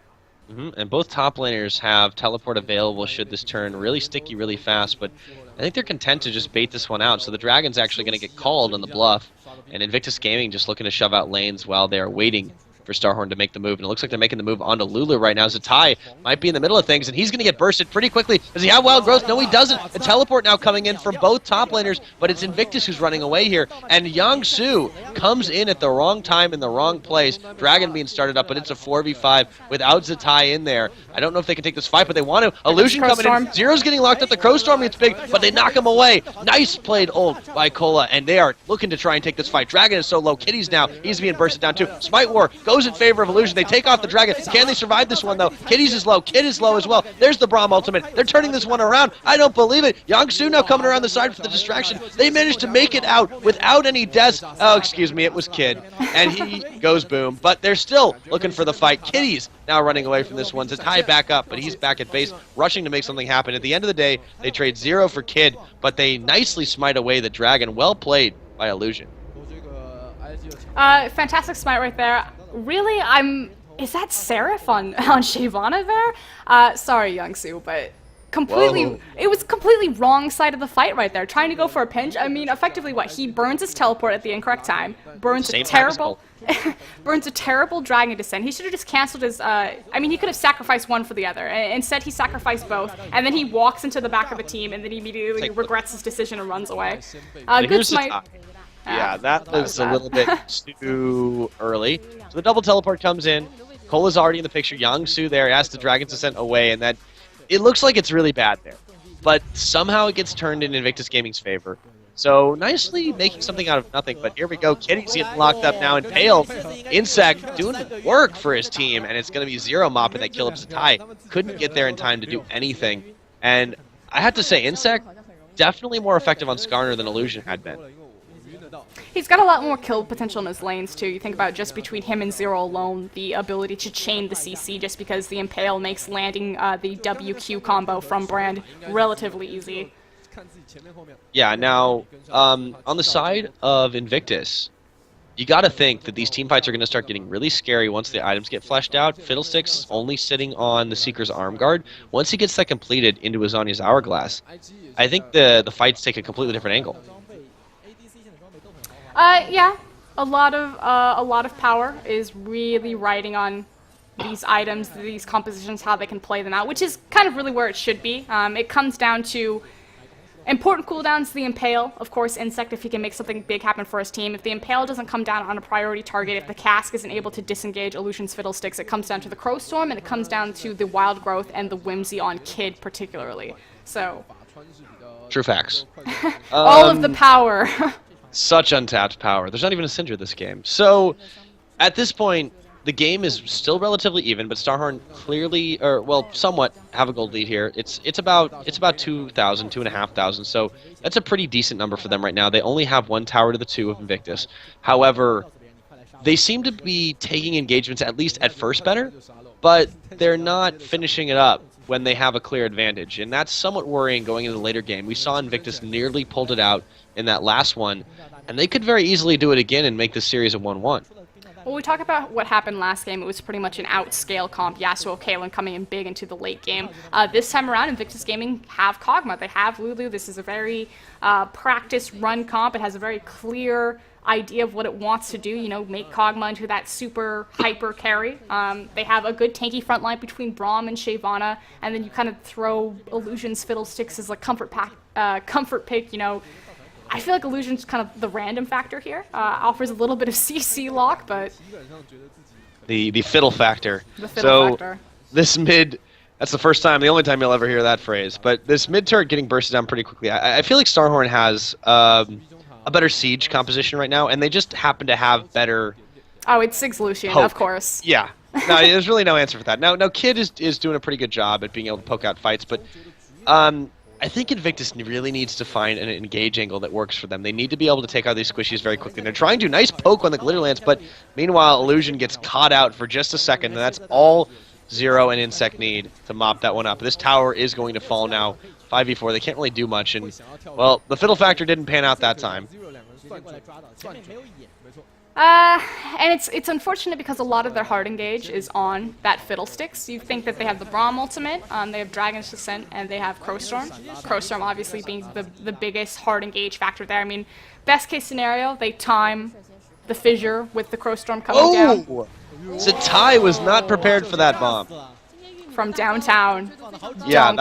And both top laners have teleport available should this turn really sticky really fast. But I think they're content to just bait this one out. So the Dragon's actually going to get called on the bluff, and Invictus Gaming just looking to shove out lanes while they're waiting for StarHorn to make the move, and it looks like they're making the move onto Lulu right now. Zatai might be in the middle of things, and he's going to get bursted pretty quickly. Does he have Wild Growth? No, he doesn't. A teleport now coming in from both top laners, but it's Invictus who's running away here, and Youngsu comes in at the wrong time in the wrong place. Dragon being started up, but it's a 4v5 without Zatai in there. I don't know if they can take this fight, but they want to. Illusion coming in. Zero's getting locked up. The Crow Storm gets big, but they knock him away. Nice played ult by Cola, and they are looking to try and take this fight. Dragon is so low. Kitties now, he's being bursted down too. Smite War goes in favor of Illusion. They take off the Dragon. Can they survive this one, though? Kitties is low. Kid is low as well. There's the Braum ultimate. They're turning this one around. I don't believe it. Youngsu now coming around the side for the distraction. They managed to make it out without any deaths. Oh, excuse me. It was Kid. And he goes boom. But they're still looking for the fight. Kitties now running away from this one. Zatai back up, but he's back at base, rushing to make something happen. At the end of the day, they trade Zero for Kid, but they nicely smite away the Dragon. Well played by Illusion. Fantastic smite right there. Really, is that Seraph on Shyvana there? Sorry, Youngsu, but it was completely wrong side of the fight right there. Trying to go for a pinch. I mean, effectively what? He burns his teleport at the incorrect time, burns a terrible Dragon Descent. He should have just canceled his, I mean, he could have sacrificed one for the other. Instead, he sacrificed both, and then he walks into the back of the team, and then he immediately regrets his decision and runs away. Good smite. Yeah, that was a little bit too early. So the double teleport comes in. Cola's already in the picture. Youngsu there asks the Dragon's Descent away, and that it looks like it's really bad there. but somehow it gets turned in Invictus Gaming's favor. So nicely making something out of nothing, but here we go. Kitty's getting locked up now, impaled. Insect doing work for his team, and it's going to be Zero mopping that kill up Zatai. Couldn't get there in time to do anything. And I have to say, Insect, definitely more effective on Skarner than Illusion had been. He's got a lot more kill potential in his lanes, too. You think about just between him and Zero alone, the ability to chain the CC, just because the Impale makes landing the WQ combo from Brand relatively easy. Yeah, now, on the side of Invictus, you gotta think that these team fights are gonna start getting really scary once the items get fleshed out. Fiddlestick's only sitting on the Seeker's arm guard. Once he gets that completed into Azania's Hourglass, I think the fights take a completely different angle. Yeah, a lot of power is really riding on these items, these compositions, how they can play them out, which is kind of really where it should be. It comes down to important cooldowns, the Impale, of course, Insect if he can make something big happen for his team. If the Impale doesn't come down on a priority target, if the Cask isn't able to disengage Illusion's Fiddlesticks, it comes down to the Crowstorm, and it comes down to the Wild Growth and the Whimsy on Kid particularly. So, true facts. all of the power. Such untapped power. There's not even a Syndra this game. So, at this point, the game is still relatively even, but StarHorn clearly, or well, somewhat have a gold lead here. It's about 2,000, 2,500. So that's a pretty decent number for them right now. They only have one tower to the 2 of Invictus. However, they seem to be taking engagements at least at first better, but they're not finishing it up when they have a clear advantage, and that's somewhat worrying going into the later game. We saw Invictus nearly pulled it out in that last one, and they could very easily do it again and make this series a 1-1. Well, we talk about what happened last game. It was pretty much an outscale comp. Yasuo, Kaelin coming in big into the late game. This time around, Invictus Gaming have Kog'Maw. They have Lulu. This is a very practice-run comp. It has a very clear idea of what it wants to do, you know, make Kog'Maw into that super hyper carry. They have a good tanky front line between Braum and Shyvana, and then you kind of throw Illusion's Fiddlesticks as a comfort pick, you know. I feel like Illusion's kind of the random factor here. Offers a little bit of CC lock, but the fiddle factor. The fiddle factor. This mid, that's the first time, the only time you'll ever hear that phrase. But this mid turret getting bursted down pretty quickly. I feel like StarHorn has a better siege composition right now, and they just happen to have better. Oh, it's Sig's Lucian, poke. Of course. Yeah. No, there's really no answer for that. Now Kid is doing a pretty good job at being able to poke out fights, but I think Invictus really needs to find an engage angle that works for them. They need to be able to take out these squishies very quickly. And they're trying to nice poke on the Glitter Lance, but meanwhile Illusion gets caught out for just a second, and that's all Zero and Insect need to mop that one up. This tower is going to fall now. 5v4, they can't really do much, and well, the fiddle factor didn't pan out that time. And it's unfortunate because a lot of their hard engage is on that Fiddlesticks. You think that they have the Braum ultimate, they have Dragon's Descent, and they have Crowstorm. Crowstorm obviously being the biggest hard engage factor there. I mean, best case scenario, they time the fissure with the Crowstorm coming down. Zatai was not prepared for that bomb. From downtown. Yeah,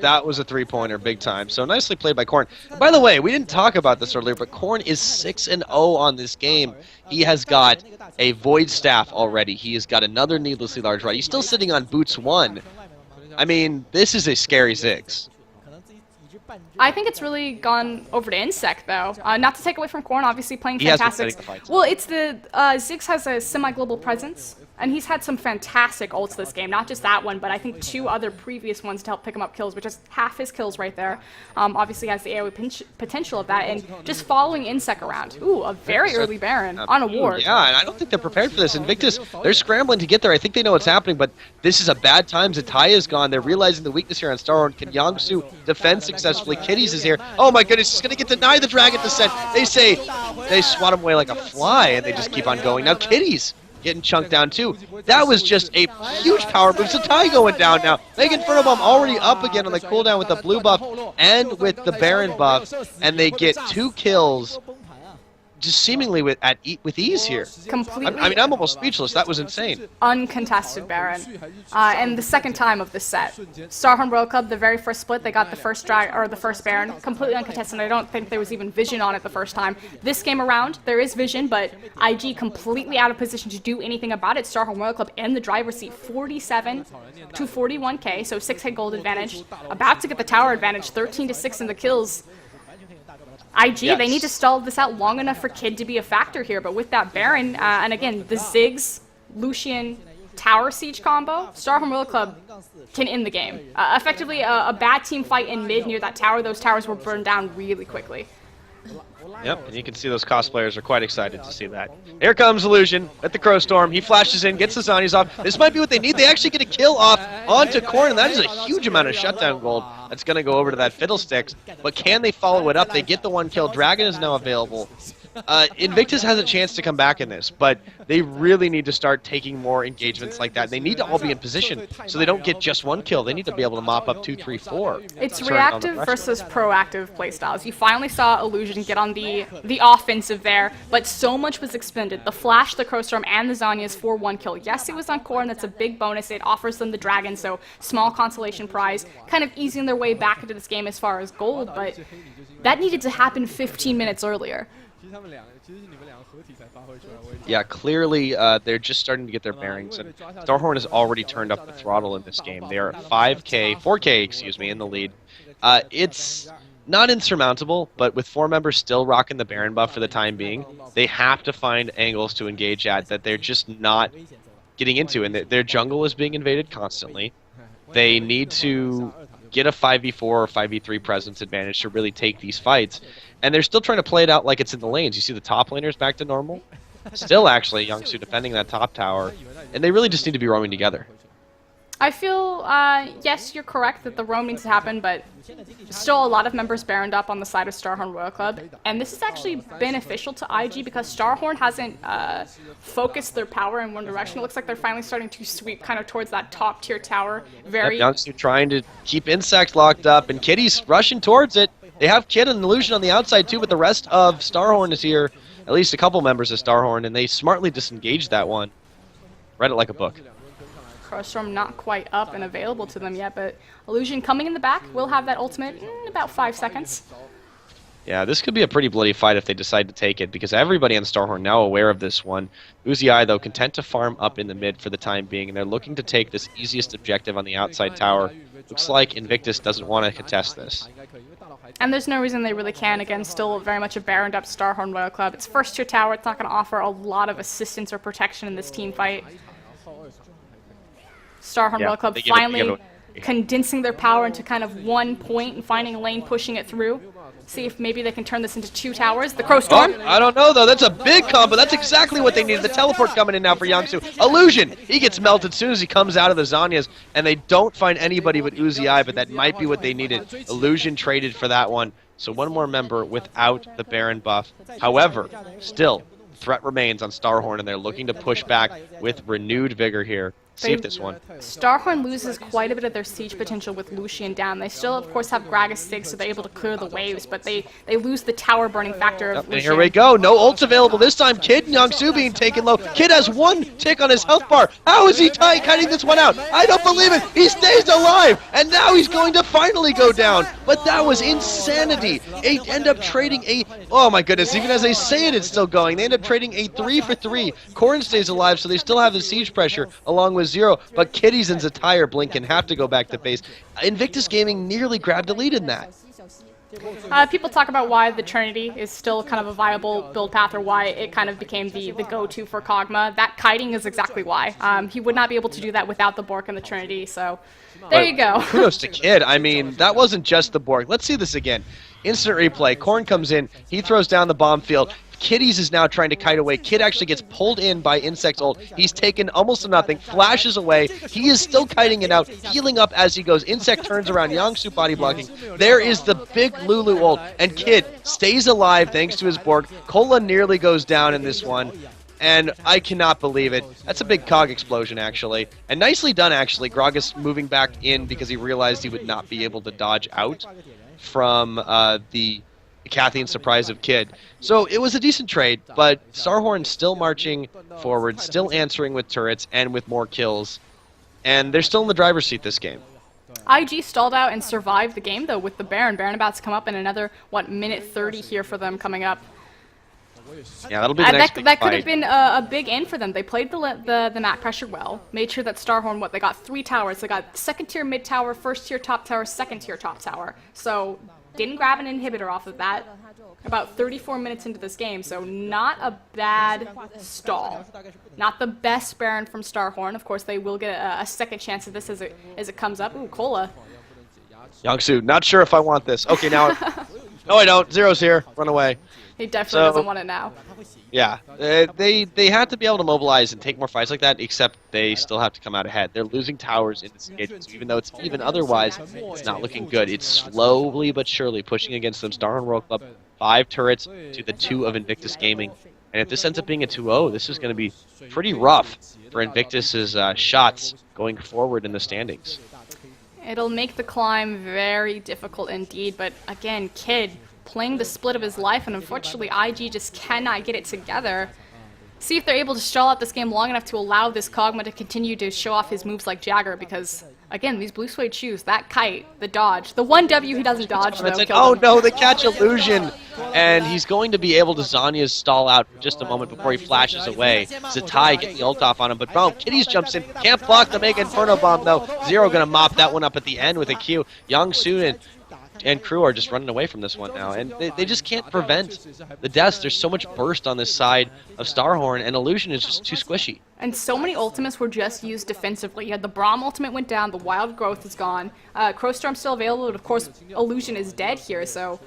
that was a three-pointer big time. So nicely played by Corn. By the way, we didn't talk about this earlier, but Corn is 6-0 on this game. He has got a Void Staff already. He has got another needlessly large rod. He's still sitting on Boots 1. I mean, this is a scary Ziggs. I think it's really gone over to Insect, though. Not to take away from Corn, obviously playing he fantastic. Well, it's the Ziggs has a semi-global presence. And he's had some fantastic ults this game, not just that one, but I think 2 other previous ones to help pick him up kills, which is half his kills right there. Obviously has the AoE potential of that, and just following Insect around. Ooh, a very early Baron on a ward. Yeah, and I don't think they're prepared for this. Invictus, they're scrambling to get there. I think they know what's happening, but this is a bad time. Zataya's gone. They're realizing the weakness here on StarHorn. Can Yangsu defend successfully? Kitties is here. Oh my goodness, he's going to get denied the Dragon Descent. They say they swat him away like a fly, and they just keep on going. Now Kitties getting chunked down too. That was just a huge power move. Zatai going down now. Megan Furnabom already up again on the cooldown with the blue buff and with the Baron buff, and they get 2 kills just seemingly with ease here. Completely. I mean, I'm almost speechless. That was insane. Uncontested Baron, and the second time of this set. StarHorn World Club, the very first split, they got the first Baron, completely uncontested. I don't think there was even vision on it the first time. This game around, there is vision, but IG completely out of position to do anything about it. StarHorn World Club in the driver's seat, 47 to 41k, so 6k gold advantage. About to get the tower advantage, 13 to 6 in the kills. IG, yes. They need to stall this out long enough for Kid to be a factor here, but with that Baron, and again, the Ziggs, Lucian, Tower Siege combo, StarHorn World Club can end the game. Effectively, a bad team fight in mid near that tower, those towers were burned down really quickly. Yep, and you can see those cosplayers are quite excited to see that. Here comes Illusion at the Crow Storm. He flashes in, gets the Zanyas off. This might be what they need. They actually get a kill off onto Corn, and that is a huge amount of shutdown gold that's going to go over to that Fiddlesticks. But can they follow it up? They get the one kill. Dragon is now available. Invictus has a chance to come back in this, but they really need to start taking more engagements like that. They need to all be in position so they don't get just one kill. They need to be able to mop up 2, 3, 4. It's reactive versus proactive playstyles. You finally saw Illusion get on the offensive there, but so much was expended. The Flash, the Crowstorm, and the Zanyas for one kill. Yes, it was on Core, and that's a big bonus. It offers them the Dragon, so small consolation prize, kind of easing their way back into this game as far as gold, but that needed to happen 15 minutes earlier. Yeah, clearly they're just starting to get their bearings, and StarHorn has already turned up the throttle in this game. They are at 4K, excuse me, in the lead. It's not insurmountable, but with 4 members still rocking the Baron buff for the time being, they have to find angles to engage at that they're just not getting into, and their jungle is being invaded constantly. They need to get a 5v4 or 5v3 presence advantage to really take these fights. And they're still trying to play it out like it's in the lanes. You see the top laners back to normal? Still, actually, Youngsu defending that top tower. And they really just need to be roaming together. I feel, yes, you're correct that the roam needs to happen, but still a lot of members baroned up on the side of StarHorn Royal Club. And this is actually beneficial to IG because StarHorn hasn't focused their power in one direction. It looks like they're finally starting to sweep kind of towards that top tier tower. Very. Yep, Youngsu trying to keep Insect locked up, and Kitty's rushing towards it. They have Kid and Illusion on the outside too, but the rest of StarHorn is here. At least a couple members of StarHorn, and they smartly disengaged that one. Read it like a book. Crowstorm not quite up and available to them yet, but Illusion coming in the back will have that ultimate in about 5 seconds. Yeah, this could be a pretty bloody fight if they decide to take it, because everybody on StarHorn now aware of this one. Uzi, though, content to farm up in the mid for the time being, and they're looking to take this easiest objective on the outside tower. Looks like Invictus doesn't want to contest this. And there's no reason they really can. Again, still very much a baroned up StarHorn Royal Club. It's first tier tower. It's not going to offer a lot of assistance or protection in this team fight. StarHorn Royal Club finally condensing their power into kind of one point and finding a lane, pushing it through. See if maybe they can turn this into 2 towers. The Crowstorm. Oh, I don't know, though. That's a big combo. That's exactly what they needed. The teleport coming in now for Youngsu. Illusion. He gets melted as soon as he comes out of the Zanyas, and they don't find anybody but Uzi, but that might be what they needed. Illusion traded for that one. So one more member without the Baron buff. However, still, threat remains on StarHorn, and they're looking to push back with renewed vigor here. See if this one. StarHorn loses quite a bit of their siege potential with Lucian down. They still, of course, have Gragas Stig, so they're able to clear the waves, but they lose the tower burning factor of Lucian. And here we go. No ults available this time. Kid and Youngsu being taken low. Kid has 1 tick on his health bar. How is he cutting this one out? I don't believe it. He stays alive, and now he's going to finally go down. But that was insanity. They end up trading a... Oh, my goodness. Even as they say it, it's still going. They end up trading a 3 for 3. Corrin stays alive, so they still have the siege pressure along with 0, but Kitties and Zatire Blinken have to go back to base. Invictus Gaming nearly grabbed a lead in that. People talk about why the Trinity is still kind of a viable build path, or why it kind of became the go-to for Kog'Maw. That kiting is exactly why. He would not be able to do that without the Bork and the Trinity, so there you go. Kudos to Kid. I mean, that wasn't just the Bork. Let's see this again. Instant replay. Corn comes in. He throws down the bomb field. Kitties is now trying to kite away. Kid actually gets pulled in by Insect's ult. He's taken almost to nothing, flashes away. He is still kiting it out, healing up as he goes. Insect turns around, Youngsu body blocking. There is the big Lulu ult, and Kid stays alive thanks to his Borg. Cola nearly goes down in this one, and I cannot believe it. That's a big cog explosion, actually. And nicely done, actually. Gragas moving back in because he realized he would not be able to dodge out from the Kathy and surprise of Kid. So it was a decent trade, but StarHorn still marching forward, still answering with turrets and with more kills. And they're still in the driver's seat this game. IG stalled out and survived the game, though, with the Baron. Baron about to come up in another, what, minute 30 here for them coming up. Yeah, that'll be the next big that could fight. have been a big in for them. They played the map pressure well, made sure that StarHorn, they got 3 towers. They got second tier mid tower, first tier top tower, second tier top tower. So didn't grab an inhibitor off of that. About 34 minutes into this game, so not a bad stall. Not the best Baron from StarHorn. Of course, they will get a second chance at this as it comes up. Ooh, Cola. Youngsu, not sure if I want this. Okay, now... No, I don't. Zero's here. Run away. He definitely doesn't want it now. Yeah, they have to be able to mobilize and take more fights like that, except they still have to come out ahead. They're losing towers in this engagement, so even though it's even otherwise, it's not looking good. It's slowly but surely pushing against them. StarHorn World Club, 5 turrets to the 2 of Invictus Gaming. And if this ends up being a 2-0, this is going to be pretty rough for Invictus's shots going forward in the standings. It'll make the climb very difficult indeed, but again, Kid playing the split of his life, and unfortunately IG just cannot get it together. See if they're able to stall out this game long enough to allow this Kog'Maw to continue to show off his moves like Jagger, because, again, these blue suede shoes, that kite, the dodge, the 1W he doesn't dodge, though, oh no, they catch Illusion! And he's going to be able to Zanya's stall out for just a moment before he flashes away. Zatai getting the ult off on him, but boom, Kitties jumps in, can't block the Mega Inferno Bomb though. Zero gonna mop that one up at the end with a Q. Youngsu and crew are just running away from this one now, and they just can't prevent the deaths. There's so much burst on this side of StarHorn, and Illusion is just too squishy. And so many ultimates were just used defensively. You had the Braum ultimate went down, the Wild Growth is gone, Crowstorm's still available, but of course Illusion is dead here, so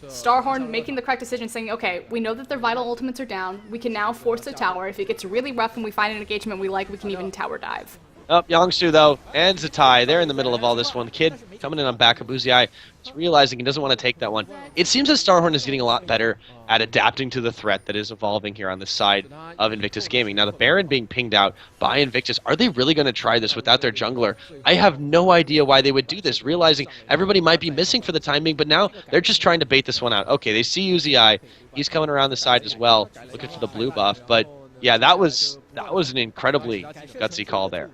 StarHorn making the correct decision, saying, okay, we know that their vital ultimates are down, we can now force the tower. If it gets really rough and we find an engagement we like, we can even tower dive. Oh, Youngsu, though, and Zatai, they're in the middle of all this one. The Kid coming in on back of Uzi, is realizing he doesn't want to take that one. It seems that StarHorn is getting a lot better at adapting to the threat that is evolving here on this side of Invictus Gaming. Now, the Baron being pinged out by Invictus, are they really going to try this without their jungler? I have no idea why they would do this, realizing everybody might be missing for the time being, but now they're just trying to bait this one out. Okay, they see Uzi, he's coming around the side as well, looking for the blue buff, but yeah, that was an incredibly gutsy call there.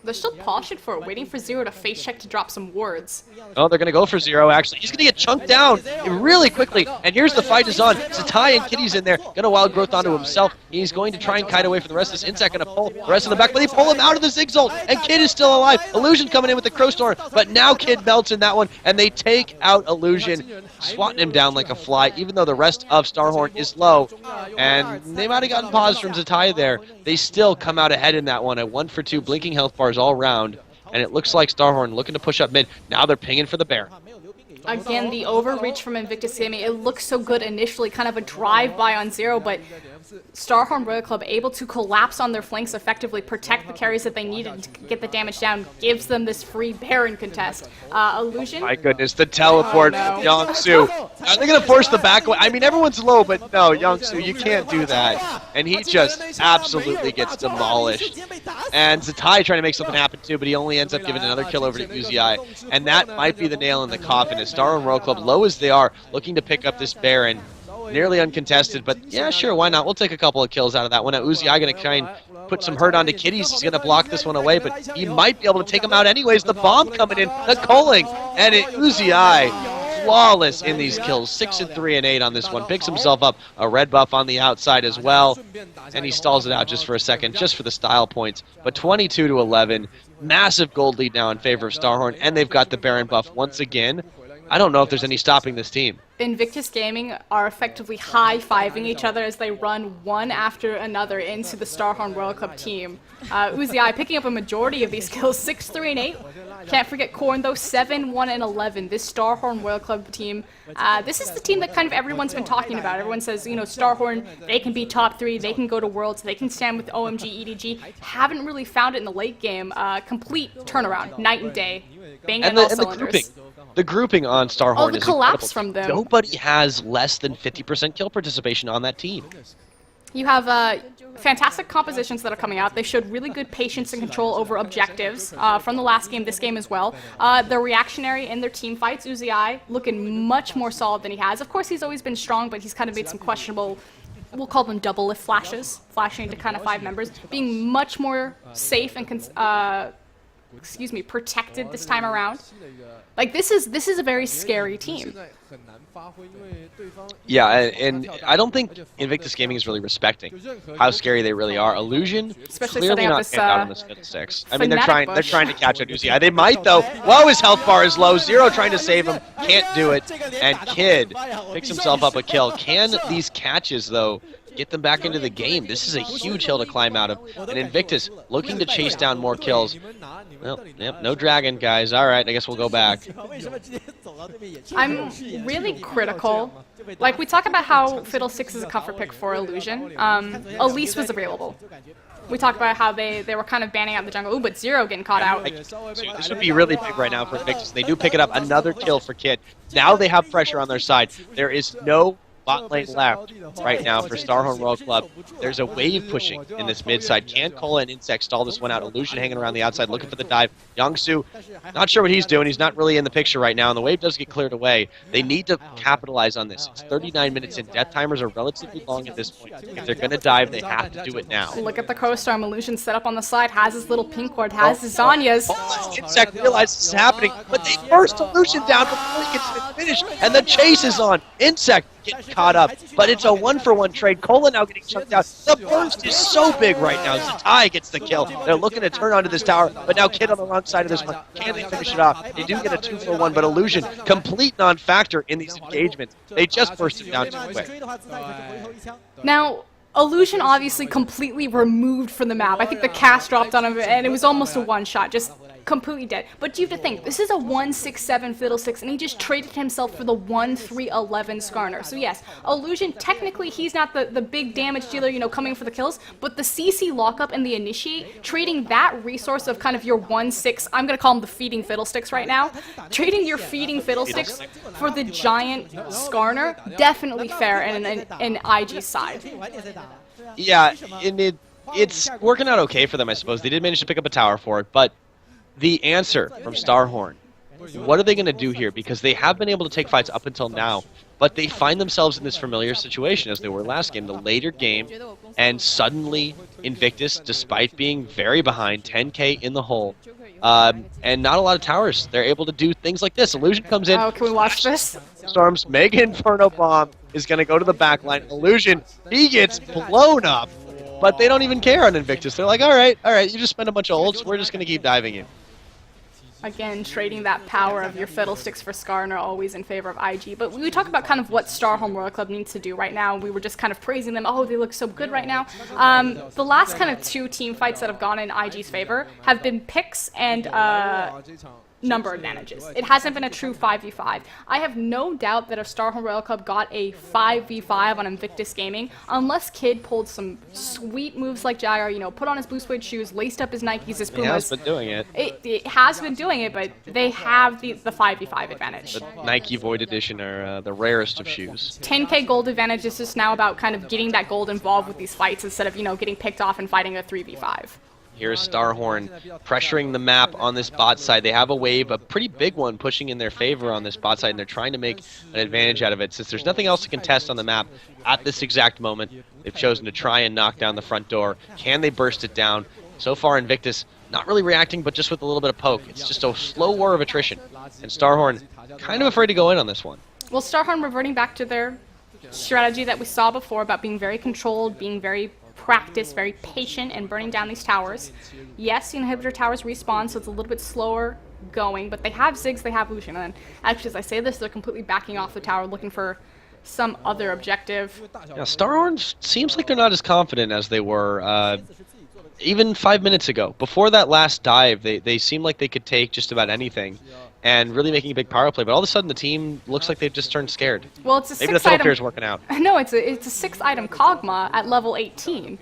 They're still poshing for it, waiting for Zero to face check to drop some wards. Oh, they're going to go for Zero, actually. He's going to get chunked down really quickly. And here's the fight is on. Zatai and Kitty's in there. Going to Wild Growth onto himself. He's going to try and kite away from the rest of this. Insect going to pull the rest of the back, but they pull him out of the Zigzult. And Kid is still alive. Illusion coming in with the Crowstorm, but now Kid melts in that one, and they take out Illusion, swatting him down like a fly, even though the rest of StarHorn is low. And they might have gotten paused from Zatai there. They still come out ahead in that one. A 1-for-2 blinking health bars all around. And it looks like StarHorn looking to push up mid. Now they're pinging for the Baron. Again, the overreach from Invictus Gaming, it looks so good initially, kind of a drive-by on Zero, but StarHorn Royal Club able to collapse on their flanks effectively, protect the carries that they needed to get the damage down, gives them this free Baron contest. Illusion? My goodness, the teleport from Youngsu. Are they going to force the back away? I mean, everyone's low, but no, Youngsu, you can't do that. And he just absolutely gets demolished. And Zatai trying to make something happen too, but he only ends up giving another kill over to Uzi. And that might be the nail in the coffin as StarHorn Royal Club, low as they are, looking to pick up this Baron. Nearly uncontested, but yeah, sure, why not? We'll take a couple of kills out of that one. Now, Uzi going to try and put some hurt onto Kitties. He's going to block this one away, but he might be able to take him out anyways. The bomb coming in, the culling, and Uzi flawless in these kills. 6 and 3 and 8 on this one. Picks himself up a red buff on the outside as well, and he stalls it out just for a second, just for the style points. But 22-11, massive gold lead now in favor of StarHorn, and they've got the Baron buff once again. I don't know if there's any stopping this team. Invictus Gaming are effectively high-fiving each other as they run one after another into the StarHorn Royal Club team. Uzi picking up a majority of these kills, 6, 3, and 8. Can't forget Korn, though, 7, 1, and 11. This StarHorn Royal Club team, this is the team that kind of everyone's been talking about. Everyone says, you know, StarHorn, they can be top 3, they can go to Worlds, they can stand with OMG, EDG. Haven't really found it in the late game. Complete turnaround, night and day. Bang on all cylinders. The grouping on StarHorn the is collapse incredible. from them. Nobody has less than 50% kill participation on that team. You have fantastic compositions that are coming out. They showed really good patience and control over objectives from the last game, this game as well. They're reactionary in their team fights. Uzi looking much more solid than he has. Of course, he's always been strong, but he's kind of made some questionable, we'll call them double lift flashes, flashing into kind of 5 members, being much more safe and protected this time around. Like, this is a very scary team. Yeah, and I don't think Invictus Gaming is really respecting how scary they really are. Illusion, especially clearly not this, out on the Fiddlesticks. I mean, they're Fnatic trying to catch out Uzi. They might though. Whoa, his health bar is low. Zero trying to save him, can't do it. And Kid picks himself up a kill. Can these catches though get them back into the game? This is a huge hill to climb out of. And Invictus looking to chase down more kills. Well, yep, no dragon, guys. All right, I guess we'll go back. I'm really critical. Like, we talk about how Fiddlesticks is a comfort pick for Illusion. Elise was available. We talked about how they were kind of banning out the jungle. Ooh, but Zero getting caught out. This would be really big right now for Invictus. They do pick it up. Another kill for Kid. Now they have pressure on their side. There is no bot lane left right now for StarHorn World Club. There's a wave pushing in this mid side. Can Cola and Insect stall this one out? Illusion hanging around the outside looking for the dive. Youngsu, not sure what he's doing. He's not really in the picture right now, and the wave does get cleared away. They need to capitalize on this. It's 39 minutes in. Death timers are relatively long at this point. If they're going to dive, they have to do it now. Look at the co-storm. Illusion set up on the side, has his little pink ward, has his Zanya's. Insect realizes it's happening, but they burst Illusion down before he gets to finish, and the chase is on. Insect getting caught up, but it's a 1-for-1 trade. Cola now getting chunked out. The burst is so big right now. Zatai gets the kill. They're looking to turn onto this tower, but now Kid on the wrong side of this one. Can they finish it off? They do get a 2-for-1, but Illusion, complete non-factor in these engagements. They just burst it down too quick. Now, Illusion obviously completely removed from the map. I think the cast dropped on him, and it was almost a one-shot, just completely dead. But you have to think, this is a 1-6-7 Fiddlesticks, and he just traded himself for the 1-3-11 Skarner. So yes, Illusion, technically he's not the big damage dealer, you know, coming for the kills, but the CC lockup and the initiate, trading that resource of kind of your 1-6, I'm gonna call them the feeding Fiddlesticks right now, trading your feeding Fiddlesticks for the giant Skarner, definitely fair in an IG side. Yeah, and it's working out okay for them, I suppose. They did manage to pick up a tower for it, but the answer from StarHorn, what are they going to do here? Because they have been able to take fights up until now, but they find themselves in this familiar situation as they were last game, the later game, and suddenly Invictus, despite being very behind, 10k in the hole, and not a lot of towers, they're able to do things like this. Illusion comes in. Oh, can we watch this? Storms, Mega Inferno Bomb is going to go to the back line. Illusion, he gets blown up, but they don't even care on Invictus. They're like, all right, you just spend a bunch of ults, we're just going to keep diving in. Again, trading that power of your Fiddlesticks for Skarner, always in favor of IG. But we talk about kind of what StarHorn World Club needs to do right now. We were just kind of praising them. Oh, they look so good right now. The last kind of 2 team fights that have gone in IG's favor have been picks and number advantages. It hasn't been a true 5v5. I have no doubt that if StarHorn Royal Club got a 5v5 on Invictus Gaming, unless Kid pulled some sweet moves like Jagger, you know, put on his blue suede shoes, laced up his Nikes, his Pumas. He has been doing it. It has been doing it, but they have the 5v5 advantage. The Nike Void Edition are the rarest of shoes. 10k gold advantage is just now about kind of getting that gold involved with these fights instead of, you know, getting picked off and fighting a 3v5. Here's StarHorn pressuring the map on this bot side. They have a wave, a pretty big one, pushing in their favor on this bot side, and they're trying to make an advantage out of it. Since there's nothing else to contest on the map at this exact moment, they've chosen to try and knock down the front door. Can they burst it down? So far, Invictus not really reacting, but just with a little bit of poke. It's just a slow war of attrition, and StarHorn kind of afraid to go in on this one. Well, StarHorn reverting back to their strategy that we saw before about being very controlled, being very practiced, very patient, and burning down these towers. Yes, the inhibitor towers respawn, so it's a little bit slower going, but they have Ziggs, they have Lucian, and actually, as I say this, they're completely backing off the tower, looking for some other objective. Yeah, StarHorn seems like they're not as confident as they were even 5 minutes ago. Before that last dive, they seemed like they could take just about anything and really making a big power play, but all of a sudden the team looks like they've just turned scared. Well, it's a maybe the Fiddle Fear's working out. No, it's a 6-item Kog'Maw at level 18.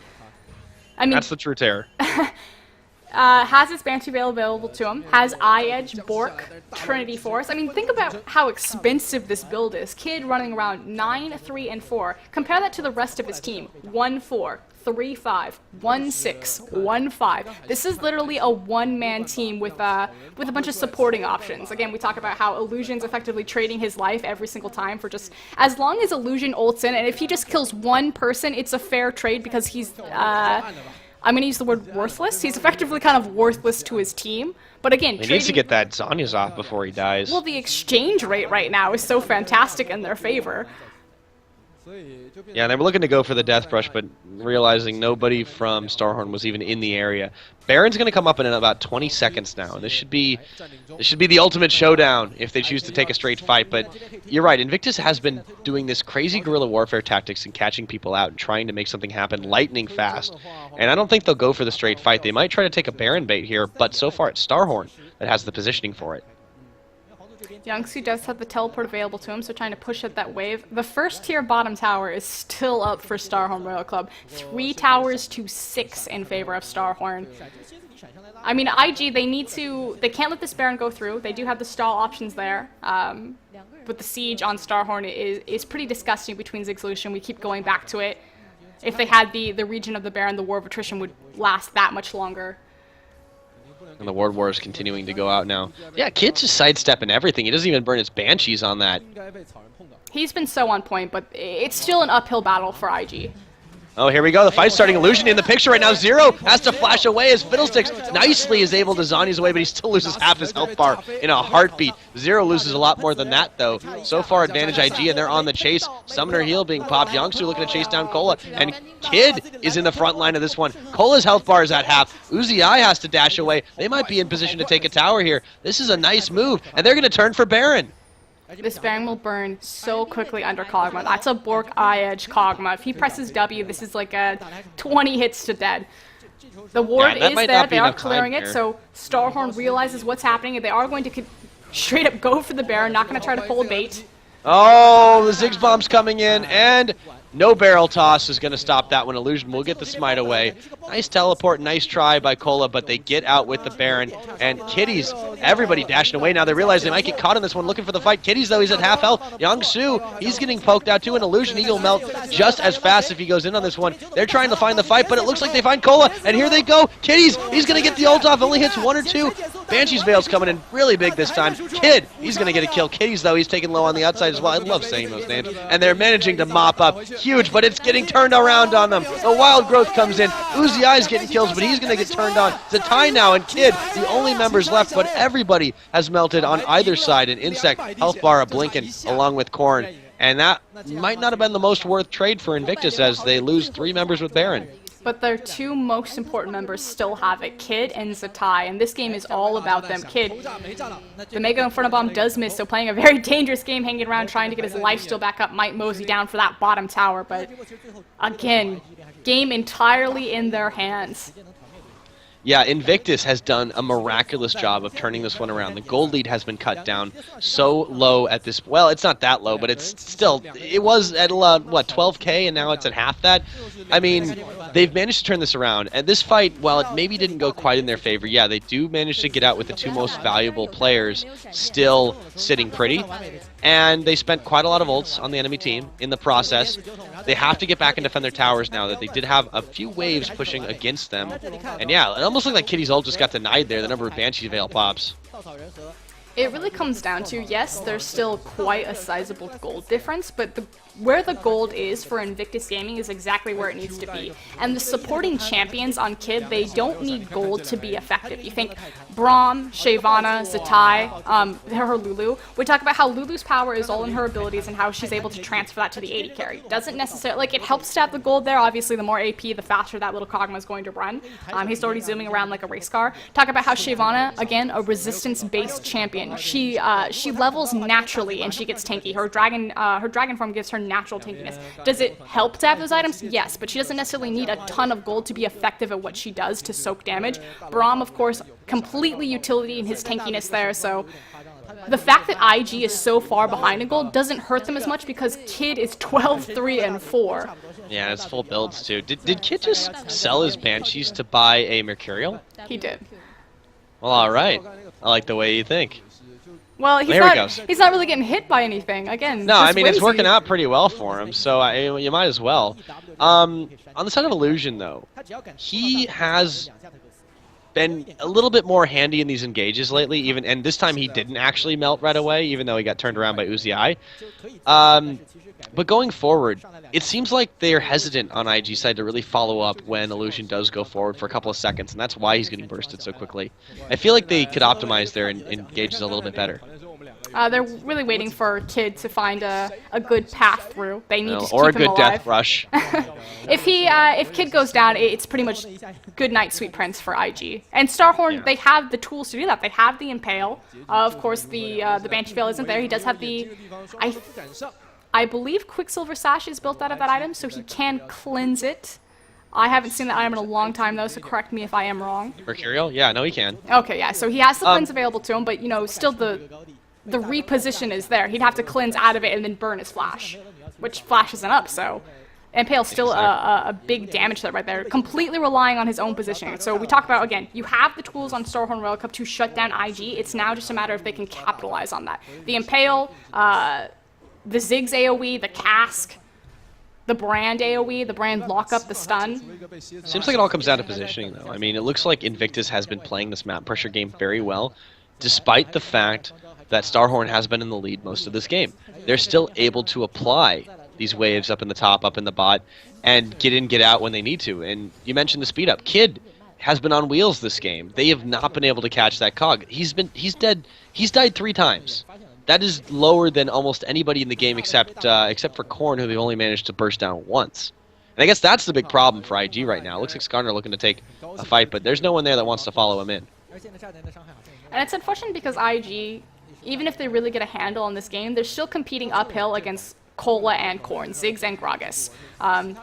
I mean, that's the true terror. Has its Banshee Veil available to him, has Eye Edge, Bork, Trinity Force. I mean, think about how expensive this build is. Kid running around 9, 3, and 4. Compare that to the rest of his team. 1, 4, 3-5, 1-6, 1-5. This is literally a one-man team with a bunch of supporting options. Again, we talk about how Illusion's effectively trading his life every single time for just as long as Illusion ults in, and if he just kills one person, it's a fair trade because he's I'm going to use the word worthless. He's effectively kind of worthless to his team. But again, he needs to get that Zhonya's off before he dies. Well, the exchange rate right now is so fantastic in their favor. Yeah, they were looking to go for the Death Brush, but realizing nobody from StarHorn was even in the area. Baron's going to come up in about 20 seconds now, and this should be the ultimate showdown if they choose to take a straight fight. But you're right, Invictus has been doing this crazy guerrilla warfare tactics and catching people out and trying to make something happen lightning fast. And I don't think they'll go for the straight fight. They might try to take a Baron bait here, but so far it's StarHorn that has the positioning for it. Youngsu does have the teleport available to him, so trying to push at that wave. The first tier bottom tower is still up for StarHorn Royal Club. 3 towers to 6 in favor of StarHorn. I mean, IG, they can't let this Baron go through. They do have the stall options there. But the siege on StarHorn is pretty disgusting between Ziggs and Lucian. We keep going back to it. If they had the region of the Baron, the War of Attrition would last that much longer. And the Ward War is continuing to go out now. Yeah, Kid's just sidestepping everything. He doesn't even burn his Banshees on that. He's been so on point, but it's still an uphill battle for IG. Oh, here we go. The fight's starting. Illusion in the picture right now. Zero has to flash away as Fiddlesticks nicely is able to Zhonya's away, but he still loses half his health bar in a heartbeat. Zero loses a lot more than that, though. So far, advantage IG, and they're on the chase. Summoner heal being popped. Youngster looking to chase down Cola, and Kid is in the front line of this one. Cola's health bar is at half. Uzi has to dash away. They might be in position to take a tower here. This is a nice move, and they're going to turn for Baron. This Baron will burn so quickly under Kog'Maw. That's a Bork Eye Edge Kog'Maw. If he presses W, this is like a 20 hits to dead. The ward is there. They are clearing it, so StarHorn realizes what's happening, and they are going to straight up go for the Baron, not going to try to pull a bait. Oh, the Ziggs bomb's coming in, and no barrel toss is going to stop that one. Illusion will get the smite away. Nice teleport, nice try by Cola, but they get out with the Baron. And Kitties, everybody dashing away now. They realize they might get caught in this one, looking for the fight. Kitties, though, he's at half health. Youngsu, he's getting poked out too. An Illusion Eagle melt just as fast if he goes in on this one. They're trying to find the fight, but it looks like they find Cola, and here they go. Kitties, he's going to get the ult off, only hits 1 or 2. Banshee's Veil's coming in really big this time. Kid, he's going to get a kill. Kitties, though, he's taking low on the outside as well. I love saying those names. And they're managing to mop up. Huge, but it's getting turned around on them. The Wild Growth comes in. Uzi is getting kills, but he's going to get turned on. It's a tie now, and Kid, the only members left, but everybody has melted on either side. An Insect, health bar, a Blinken, along with Korn. And that might not have been the most worth trade for Invictus as they lose 3 members with Baron. But their 2 most important members still have it, Kid and Zatai, and this game is all about them. Kid, the Mega Inferno Bomb does miss, so playing a very dangerous game, hanging around, trying to get his life steal back up, might mosey down for that bottom tower, but again, game entirely in their hands. Yeah, Invictus has done a miraculous job of turning this one around. The gold lead has been cut down so low at this... Well, it's not that low, but it's still... It was at, what, 12K, and now it's at half that? I mean, they've managed to turn this around. And this fight, while it maybe didn't go quite in their favor, yeah, they do manage to get out with the 2 most valuable players still sitting pretty. And they spent quite a lot of ults on the enemy team in the process. They have to get back and defend their towers now that they did have a few waves pushing against them. And yeah, it almost looked like Kitty's ult just got denied there, the number of Banshee Veil pops. It really comes down to, yes, there's still quite a sizable gold difference, but where the gold is for Invictus Gaming is exactly where it needs to be. And the supporting champions on Kid, they don't need gold to be effective. You think Braum, Shyvana, Zatai, her Lulu. We talk about how Lulu's power is all in her abilities and how she's able to transfer that to the 80 carry. Doesn't necessarily, like, it helps to have the gold there. Obviously, the more AP, the faster that little Kog'Maw is going to run. He's already zooming around like a race car. Talk about how Shyvana, again, a resistance-based champion. She levels naturally and she gets tanky. Her dragon form gives her natural tankiness. Does it help to have those items? Yes, but she doesn't necessarily need a ton of gold to be effective at what she does to soak damage. Braum, of course, completely utility in his tankiness there, so the fact that IG is so far behind in gold doesn't hurt them as much because Kid is 12, 3, and 4. Yeah, it's full builds too. Did Kid just sell his Banshees to buy a Mercurial? He did. Well, alright. I like the way you think. Well, There he goes. he's not really getting hit by anything. Again, No, I just mean, it's whimsy. working out pretty well for him, so you might as well. On the side of Illusion, though, he has been a little bit more handy in these engages lately, and this time he didn't actually melt right away, even though he got turned around by Uzi. But going forward, it seems like they're hesitant on IG side to really follow up when Illusion does go forward for a couple of seconds, and that's why he's getting bursted so quickly. I feel like they could optimize their engages a little bit better. They're really waiting for Kid to find a good path through. They need to or a keep him good alive. death rush. If Kid goes down, it's pretty much good night, sweet prince for IG. And StarHorn, they have the tools to do that. They have the Impale. Of course, the Banshee Veil isn't there. He does have the, I believe Quicksilver Sash is built out of that item, so he can cleanse it. I haven't seen that item in a long time, though, so correct me if I am wrong. Mercurial? Yeah, no, he can. Okay, yeah, so he has the cleanse available to him, but, you know, still the reposition is there. He'd have to cleanse out of it and then burn his Flash, which Flash isn't up, so Impale's still a big damage threat right there, completely relying on his own positioning. So we talk about, again, you have the tools on StarHorn Royal Cup to shut down IG. It's now just a matter if they can capitalize on that. The Impale, the Ziggs AoE, the Cask, the Brand AoE, the Brand lockup, the stun. Seems like it all comes down to positioning, though. I mean, it looks like Invictus has been playing this map pressure game very well, despite the fact that StarHorn has been in the lead most of this game. They're still able to apply these waves up in the top, up in the bot, and get in, get out when they need to. And you mentioned the speed up. Kid has been on wheels this game. They have not been able to catch that cog. He's died 3 times. That is lower than almost anybody in the game except for Korn, who they've only managed to burst down once. And I guess that's the big problem for IG right now. It looks like Skarner looking to take a fight, but there's no one there that wants to follow him in. And it's unfortunate because IG, even if they really get a handle on this game, they're still competing uphill against Cola and Korn, Ziggs and Gragas.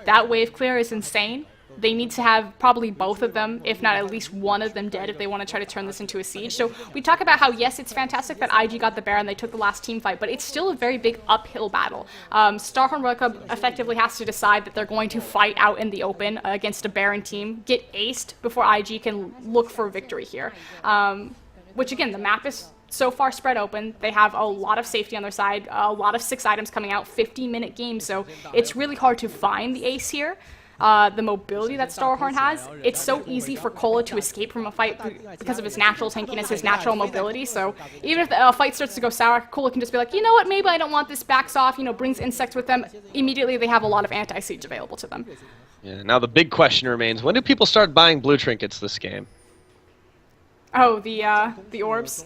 That wave clear is insane. They need to have probably both of them, if not at least one of them dead if they want to try to turn this into a siege. So we talk about how, yes, it's fantastic that IG got the Baron, they took the last team fight, but it's still a very big uphill battle. StarHorn Royal Cup effectively has to decide that they're going to fight out in the open against a Baron team, get aced before IG can look for victory here. Which, again, the map is so far spread open. They have a lot of safety on their side, a lot of 6 items coming out, 50-minute games, so it's really hard to find the ace here. The mobility that StarHorn has, it's so easy for Cola to escape from a fight because of his natural tankiness, his natural mobility, so even if a fight starts to go sour, Cola can just be like, you know what, maybe I don't want this, backs off, you know, brings insects with them. Immediately they have a lot of anti-siege available to them. Yeah, now the big question remains, when do people start buying blue trinkets this game? Oh, the orbs?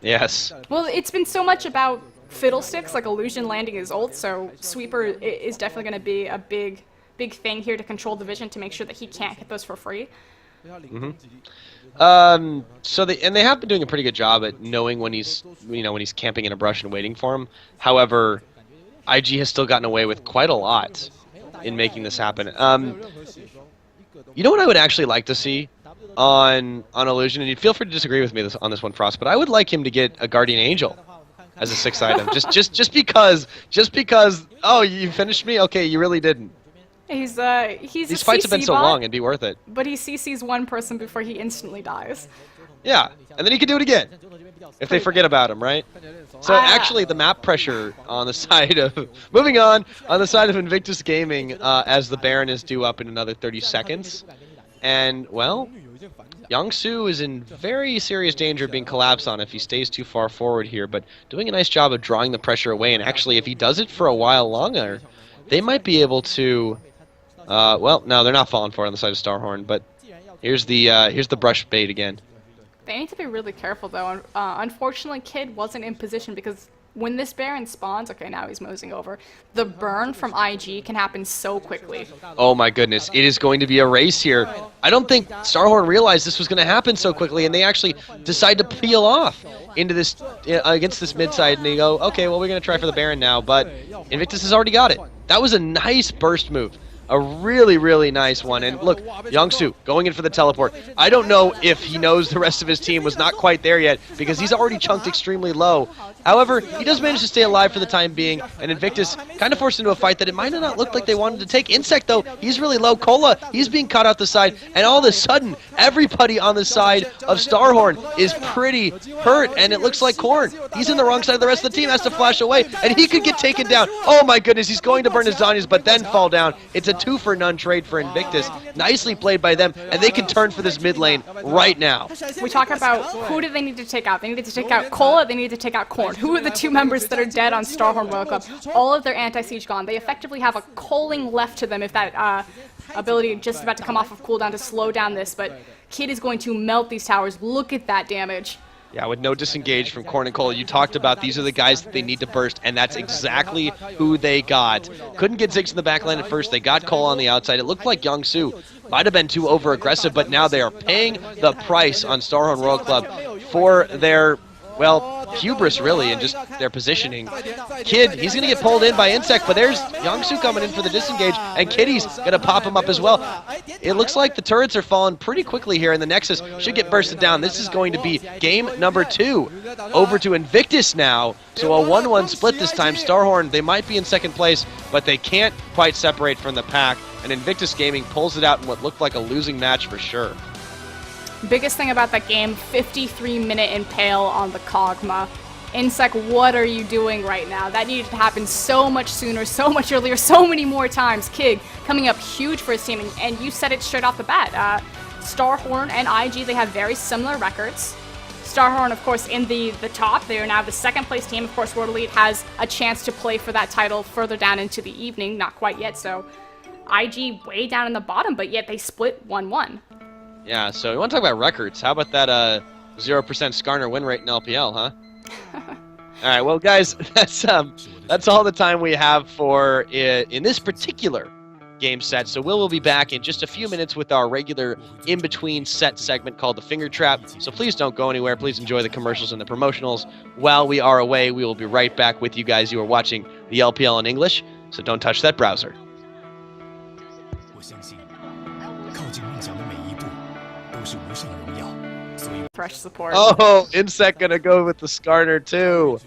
Yes. Well, it's been so much about fiddlesticks, like Illusion landing his ult, so Sweeper is definitely going to be a big thing here to control the vision to make sure that he can't get those for free. Mm-hmm. So they have been doing a pretty good job at knowing when he's camping in a brush and waiting for him. However, IG has still gotten away with quite a lot in making this happen. You know what I would actually like to see on Illusion, and you'd feel free to disagree with me on this one, Frost, but I would like him to get a Guardian Angel as a 6th item, just because. Oh, you finished me? Okay, you really didn't. He's These fights have been so long, it'd be worth it. But he CCs one person before he instantly dies. Yeah, and then he can do it again if they forget about him, right? So actually, the map pressure on the side of the side of Invictus Gaming as the Baron is due up in another 30 seconds, and well, Yangsu is in very serious danger of being collapsed on if he stays too far forward here, but doing a nice job of drawing the pressure away, and actually, if he does it for a while longer, they might be able to. Well, no, they're not falling for it on the side of StarHorn, but here's the brush bait again. They need to be really careful, though. Unfortunately, Kid wasn't in position because when this Baron spawns, okay, now he's moseying over, the burn from IG can happen so quickly. Oh my goodness, it is going to be a race here. I don't think StarHorn realized this was going to happen so quickly, and they actually decide to peel off into this against this mid side, and they go, okay, well, we're going to try for the Baron now, but Invictus has already got it. That was a nice burst move A really, really nice one. And look, Youngsu going in for the teleport. I don't know if he knows the rest of his team was not quite there yet because he's already chunked extremely low. However, he does manage to stay alive for the time being, and Invictus kind of forced into a fight that it might have not looked like they wanted to take. Insect, though, he's really low. Cola, he's being caught out the side, and all of a sudden, everybody on the side of StarHorn is pretty hurt, and it looks like Corn. He's in the wrong side of the rest of the team, has to flash away, and he could get taken down. Oh my goodness, he's going to burn his Zanyas, but then fall down. It's a 2-for-none trade for Invictus. Nicely played by them, and they can turn for this mid lane right now. We talk about who do they need to take out. They needed to take out Cola, they needed to take out Corn. Who are the 2 members that are dead on StarHorn Royal Club? All of their anti-siege gone. They effectively have a coaling left to them if that ability just about to come off of cooldown to slow down this, but Kid is going to melt these towers. Look at that damage. Yeah, with no disengage from Corn and Cola, you talked about these are the guys that they need to burst, and that's exactly who they got. Couldn't get Ziggs in the backline at first. They got Cola on the outside. It looked like Youngsu might have been too over-aggressive, but now they are paying the price on StarHorn Royal Club for their, well, hubris, really, and just their positioning. Kid, he's going to get pulled in by Insect, but there's Youngsu coming in for the disengage, and Kitty's going to pop him up as well. It looks like the turrets are falling pretty quickly here, and the Nexus should get bursted down. This is going to be game number 2. Over to Invictus now, so a 1-1 split this time. StarHorn, they might be in second place, but they can't quite separate from the pack, and Invictus Gaming pulls it out in what looked like a losing match for sure. Biggest thing about that game, 53-minute impale on the Kog'Maw. Insect, what are you doing right now? That needed to happen so much sooner, so much earlier, so many more times. Kig coming up huge for his team, and you said it straight off the bat. StarHorn and IG, they have very similar records. StarHorn, of course, in the top. They are now the second place team. Of course, World Elite has a chance to play for that title further down into the evening. Not quite yet, so IG way down in the bottom, but yet they split 1-1. Yeah, so we want to talk about records. How about that 0% Skarner win rate in LPL, huh? All right, well, guys, that's all the time we have for in this particular game set. So we'll be back in just a few minutes with our regular in-between set segment called the Finger Trap. So please don't go anywhere. Please enjoy the commercials and the promotionals. While we are away, we will be right back with you guys. You are watching the LPL in English, so don't touch that browser. Fresh support. Oh, Insect gonna go with the Skarner too.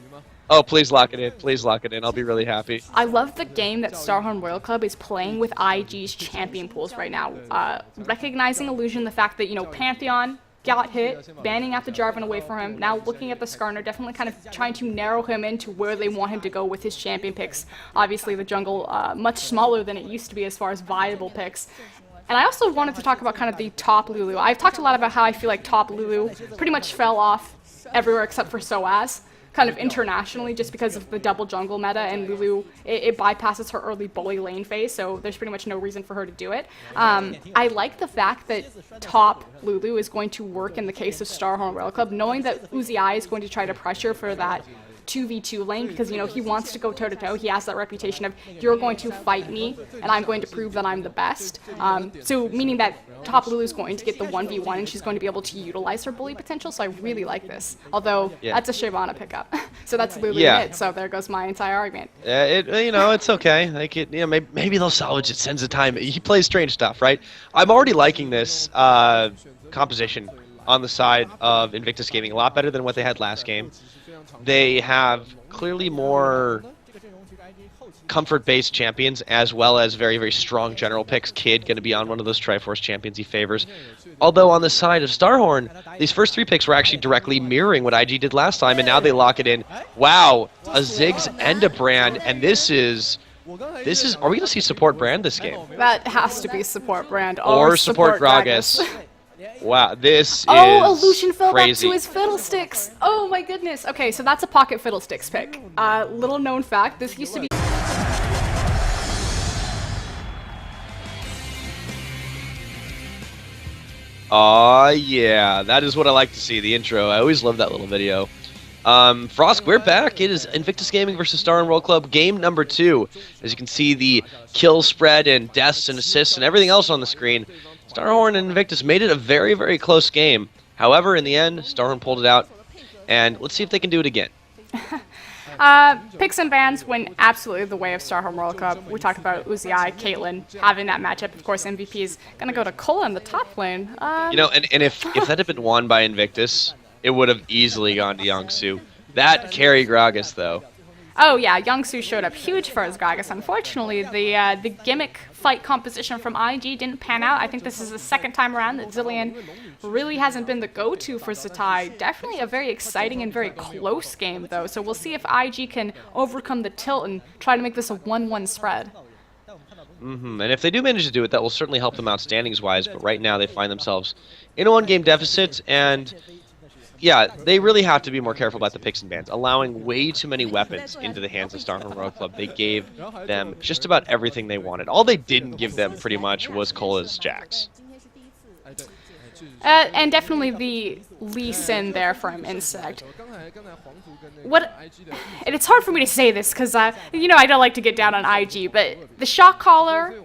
Oh, please lock it in. Please lock it in. I'll be really happy. I love the game that StarHorn Royal Club is playing with IG's champion pools right now. Recognizing Illusion, the fact that, you know, Pantheon got hit, banning out the Jarvan away from him. Now looking at the Skarner, definitely kind of trying to narrow him into where they want him to go with his champion picks. Obviously, the jungle much smaller than it used to be as far as viable picks. And I also wanted to talk about kind of the top Lulu. I've talked a lot about how I feel like top Lulu pretty much fell off everywhere except for SOAS, kind of internationally, just because of the double jungle meta, and Lulu, it bypasses her early bully lane phase, so there's pretty much no reason for her to do it. I like the fact that top Lulu is going to work in the case of StarHorn Royal Club, knowing that Uzi is going to try to pressure for that 2v2 lane, because, you know, he wants to go toe-to-toe. He has that reputation of, you're going to fight me, and I'm going to prove that I'm the best. So meaning that top Lulu's going to get the 1v1, and she's going to be able to utilize her bully potential, so I really like this. Although, that's a Shyvana pickup. So that's Lulu mid, so there goes my entire argument. You know, it's okay. Like, you know, maybe they'll salvage it. Sense of time. He plays strange stuff, right? I'm already liking this composition on the side of Invictus Gaming a lot better than what they had last game. They have clearly more comfort-based champions, as well as very, very strong general picks. Kid going to be on one of those Triforce champions he favors. Although on the side of StarHorn, these first 3 picks were actually directly mirroring what IG did last time, and now they lock it in. Wow, a Ziggs and a Brand, and this is, are we going to see support Brand this game? That has to be support Brand. Or support Gragas. Wow, this is Illusion fell back crazy. to his fiddlesticks. Oh my goodness. Okay, so that's a pocket fiddlesticks pick. Little known fact, this used to be... Aw, yeah, that is what I like to see, the intro. I always love that little video. Frosk, we're back. It is Invictus Gaming versus StarHorn Royal Club, game number 2. As you can see, the kill spread and deaths and assists and everything else on the screen. StarHorn and Invictus made it a very, very close game. However, in the end, StarHorn pulled it out, and let's see if they can do it again. Picks and bans went absolutely the way of StarHorn World Cup. We talked about Uzi, Caitlyn having that matchup. Of course, MVP is going to go to Kola in the top lane. You know, and if that had been won by Invictus, it would have easily gone to Youngsu. That carry Gragas, though. Oh yeah, Youngsu showed up huge for his Gragas. Unfortunately, the gimmick fight composition from IG didn't pan out. I think this is the second time around that Zilean really hasn't been the go-to for Zatai. Definitely a very exciting and very close game, though. So we'll see if IG can overcome the tilt and try to make this a 1-1 spread. And if they do manage to do it, that will certainly help them out standings-wise. But right now, they find themselves in a one-game deficit, and yeah, they really have to be more careful about the picks and bans, allowing way too many weapons into the hands of StarHorn Road Club. They gave them just about everything they wanted. All they didn't give them, pretty much, was Cola's Jax. And definitely the Lee Sin there from Insect. And it's hard for me to say this because, you know, I don't like to get down on IG, but the shot caller,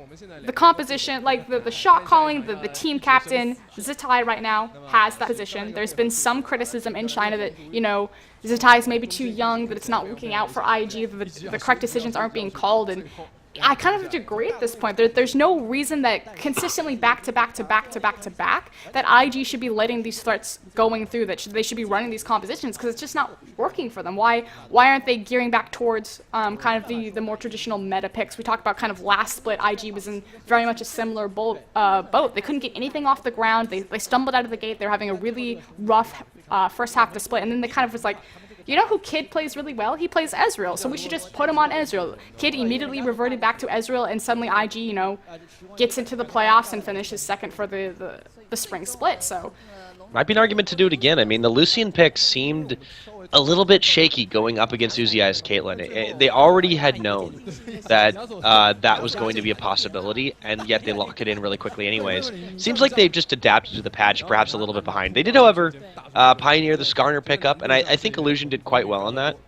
the composition, like the shot calling, the team captain, Zatai right now has that position. There's been some criticism in China that, you know, Zatai is maybe too young, that it's not working out for IG, that the correct decisions aren't being called, and I kind of have to agree at this point. There's no reason that consistently back to back, that IG should be letting these threats going through, that they should be running these compositions, because it's just not working for them. Why aren't they gearing back towards kind of the more traditional meta picks? We talked about kind of last split, IG was in very much a similar boat. They couldn't get anything off the ground. They stumbled out of the gate. They're having a really rough first half to split, and then they kind of was like, you know who Kid plays really well? He plays Ezreal, so we should just put him on Ezreal. Kid immediately reverted back to Ezreal, and suddenly IG, you know, gets into the playoffs and finishes second for the spring split, so. Might be an argument to do it again. I mean, the Lucian pick seemed a little bit shaky going up against Uzi's Caitlyn. They already had known that that was going to be a possibility, and yet they lock it in really quickly anyways. Seems like they've just adapted to the patch, perhaps a little bit behind. They did, however, pioneer the Skarner pickup, and I think Illusion did quite well on that.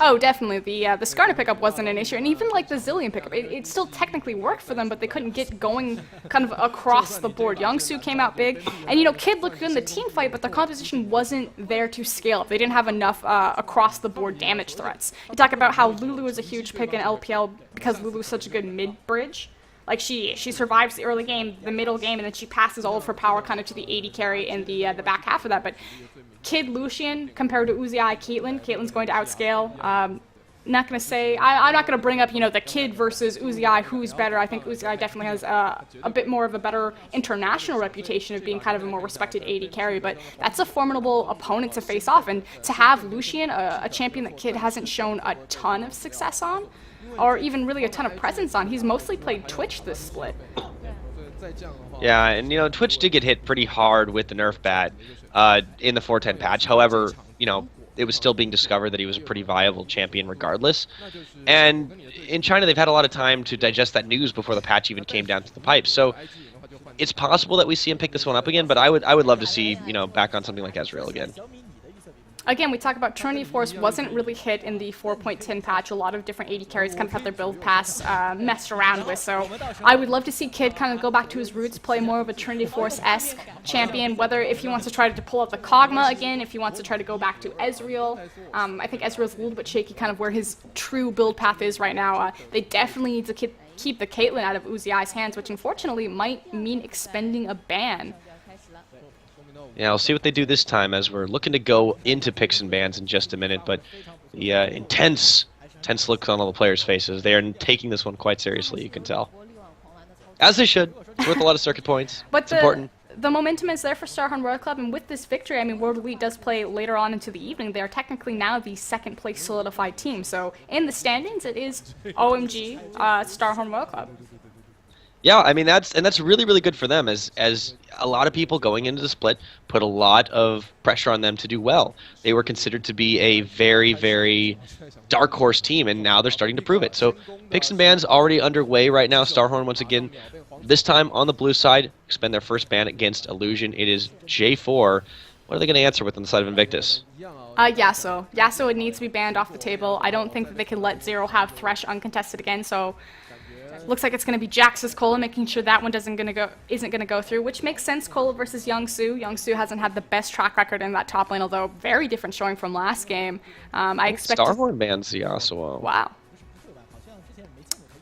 Oh, definitely. The Skarner pickup wasn't an issue, and even like the Zilean pickup, it still technically worked for them, but they couldn't get going kind of across the board. Youngsu came out big, and you know, Kid looked good in the team fight, but the composition wasn't there to scale up. They didn't have enough across the board damage threats. You talk about how Lulu is a huge pick in LPL because Lulu's such a good mid bridge. Like she survives the early game, the middle game, and then she passes all of her power kind of to the AD carry in the back half of that. But Kid Lucian compared to Uzi Caitlyn. Caitlyn's going to outscale. Not going to say, I'm not going to bring up, you know, the Kid versus Uzi, who's better. I think Uzi definitely has a bit more of a better international reputation of being kind of a more respected AD carry, but that's a formidable opponent to face off. And to have Lucian, a champion that Kid hasn't shown a ton of success on, or even really a ton of presence on, he's mostly played Twitch this split. Yeah, and you know, Twitch did get hit pretty hard with the nerf bat in the 410 patch. However, you know, it was still being discovered that he was a pretty viable champion regardless. And in China, they've had a lot of time to digest that news before the patch even came down to the pipes. So it's possible that we see him pick this one up again, but I would love to see, you know, back on something like Ezreal again. Again, we talk about Trinity Force wasn't really hit in the 4.10 patch. A lot of different AD carries kind of had their build pass messed around with. So I would love to see Kid kind of go back to his roots, play more of a Trinity Force-esque champion, whether if he wants to try to pull out the Kog'Maw again, if he wants to try to go back to Ezreal. I think Ezreal's a little bit shaky kind of where his true build path is right now. They definitely need to keep the Caitlyn out of Uzi's hands, which unfortunately might mean expending a ban. Yeah, we'll see what they do this time as we're looking to go into picks and bans in just a minute, but the intense looks on all the players' faces. They are taking this one quite seriously, you can tell. As they should. It's worth a lot of circuit points. But it's important. The momentum is there for StarHorn World Club, and with this victory, I mean, World Elite does play later on into the evening. They are technically now the second place solidified team. So in the standings, it is OMG StarHorn World Club. Yeah, I mean, that's really, really good for them, as a lot of people going into the split put a lot of pressure on them to do well. They were considered to be a very, very dark horse team, and now they're starting to prove it. So picks and bans already underway right now. StarHorn once again, this time on the blue side, expend their first ban against Illusion. It is J4. What are they going to answer with on the side of Invictus? Yasuo. Yasuo needs to be banned off the table. I don't think that they can let Zero have Thresh uncontested again, so Looks like it's going to be Jax's Cola, making sure that one isn't going to go through, which makes sense. Cola versus Youngsu. Youngsu hasn't had the best track record in that top lane, although very different showing from last game. I expect StarHorn bans the Yasuo. Wow.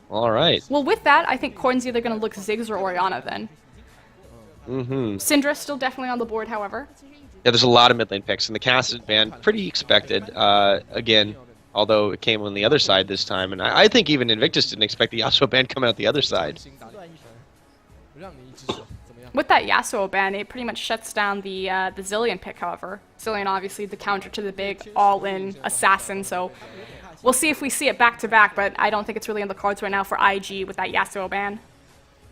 All right. Well, with that, I think Corn's either going to look Ziggs or Orianna then. Syndra's still definitely on the board, however. Yeah, there's a lot of mid lane picks, and the Cassidy ban, pretty expected. Again, although it came on the other side this time, and I think even Invictus didn't expect the Yasuo ban coming out the other side. With that Yasuo ban, it pretty much shuts down the Zilean pick, however. Zilean, obviously, the counter to the big all-in assassin, so we'll see if we see it back-to-back, but I don't think it's really in the cards right now for IG with that Yasuo ban.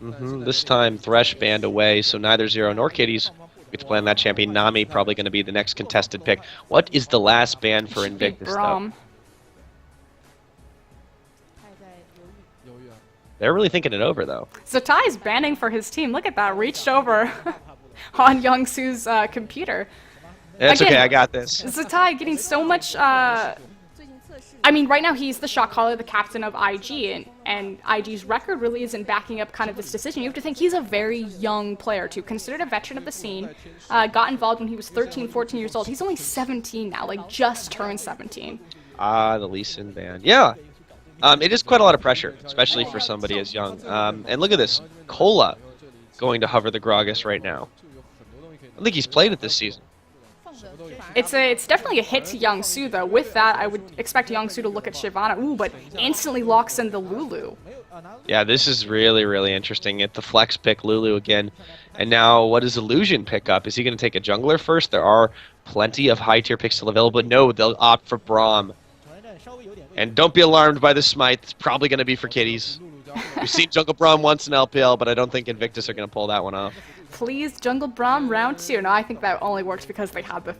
This time, Thresh banned away, so neither Zero nor Kitties get to play on that champion. Nami probably going to be the next contested pick. What is the last ban for Invictus, though? They're really thinking it over, though. Zatai's banning for his team. Look at that. Reached over on Youngsu's computer. That's Again, okay, I got this. Zatai getting so much... I mean, right now he's the shot caller, the captain of IG, and IG's record really isn't backing up kind of this decision. You have to think he's a very young player, too. Considered a veteran of the scene. Got involved when he was 13, 14 years old. He's only 17 now, like just turned 17. The Lee Sin ban. Yeah. It is quite a lot of pressure, especially for somebody as young. And look at this. Cola going to hover the Gragas right now. I think he's played it this season. It's definitely a hit to Youngsu, though. With that, I would expect Youngsu to look at Shyvana. Ooh, but instantly locks in the Lulu. Yeah, this is really, really interesting. At the flex pick, Lulu again. And now, what does Illusion pick up? Is he going to take a jungler first? There are plenty of high-tier picks still available, but no, they'll opt for Braum. And don't be alarmed by the smite. It's probably going to be for Kitties. We've seen Jungle Braum once in LPL, but I don't think Invictus are going to pull that one off. Please, Jungle Braum round 2. No, I think that only works because they had the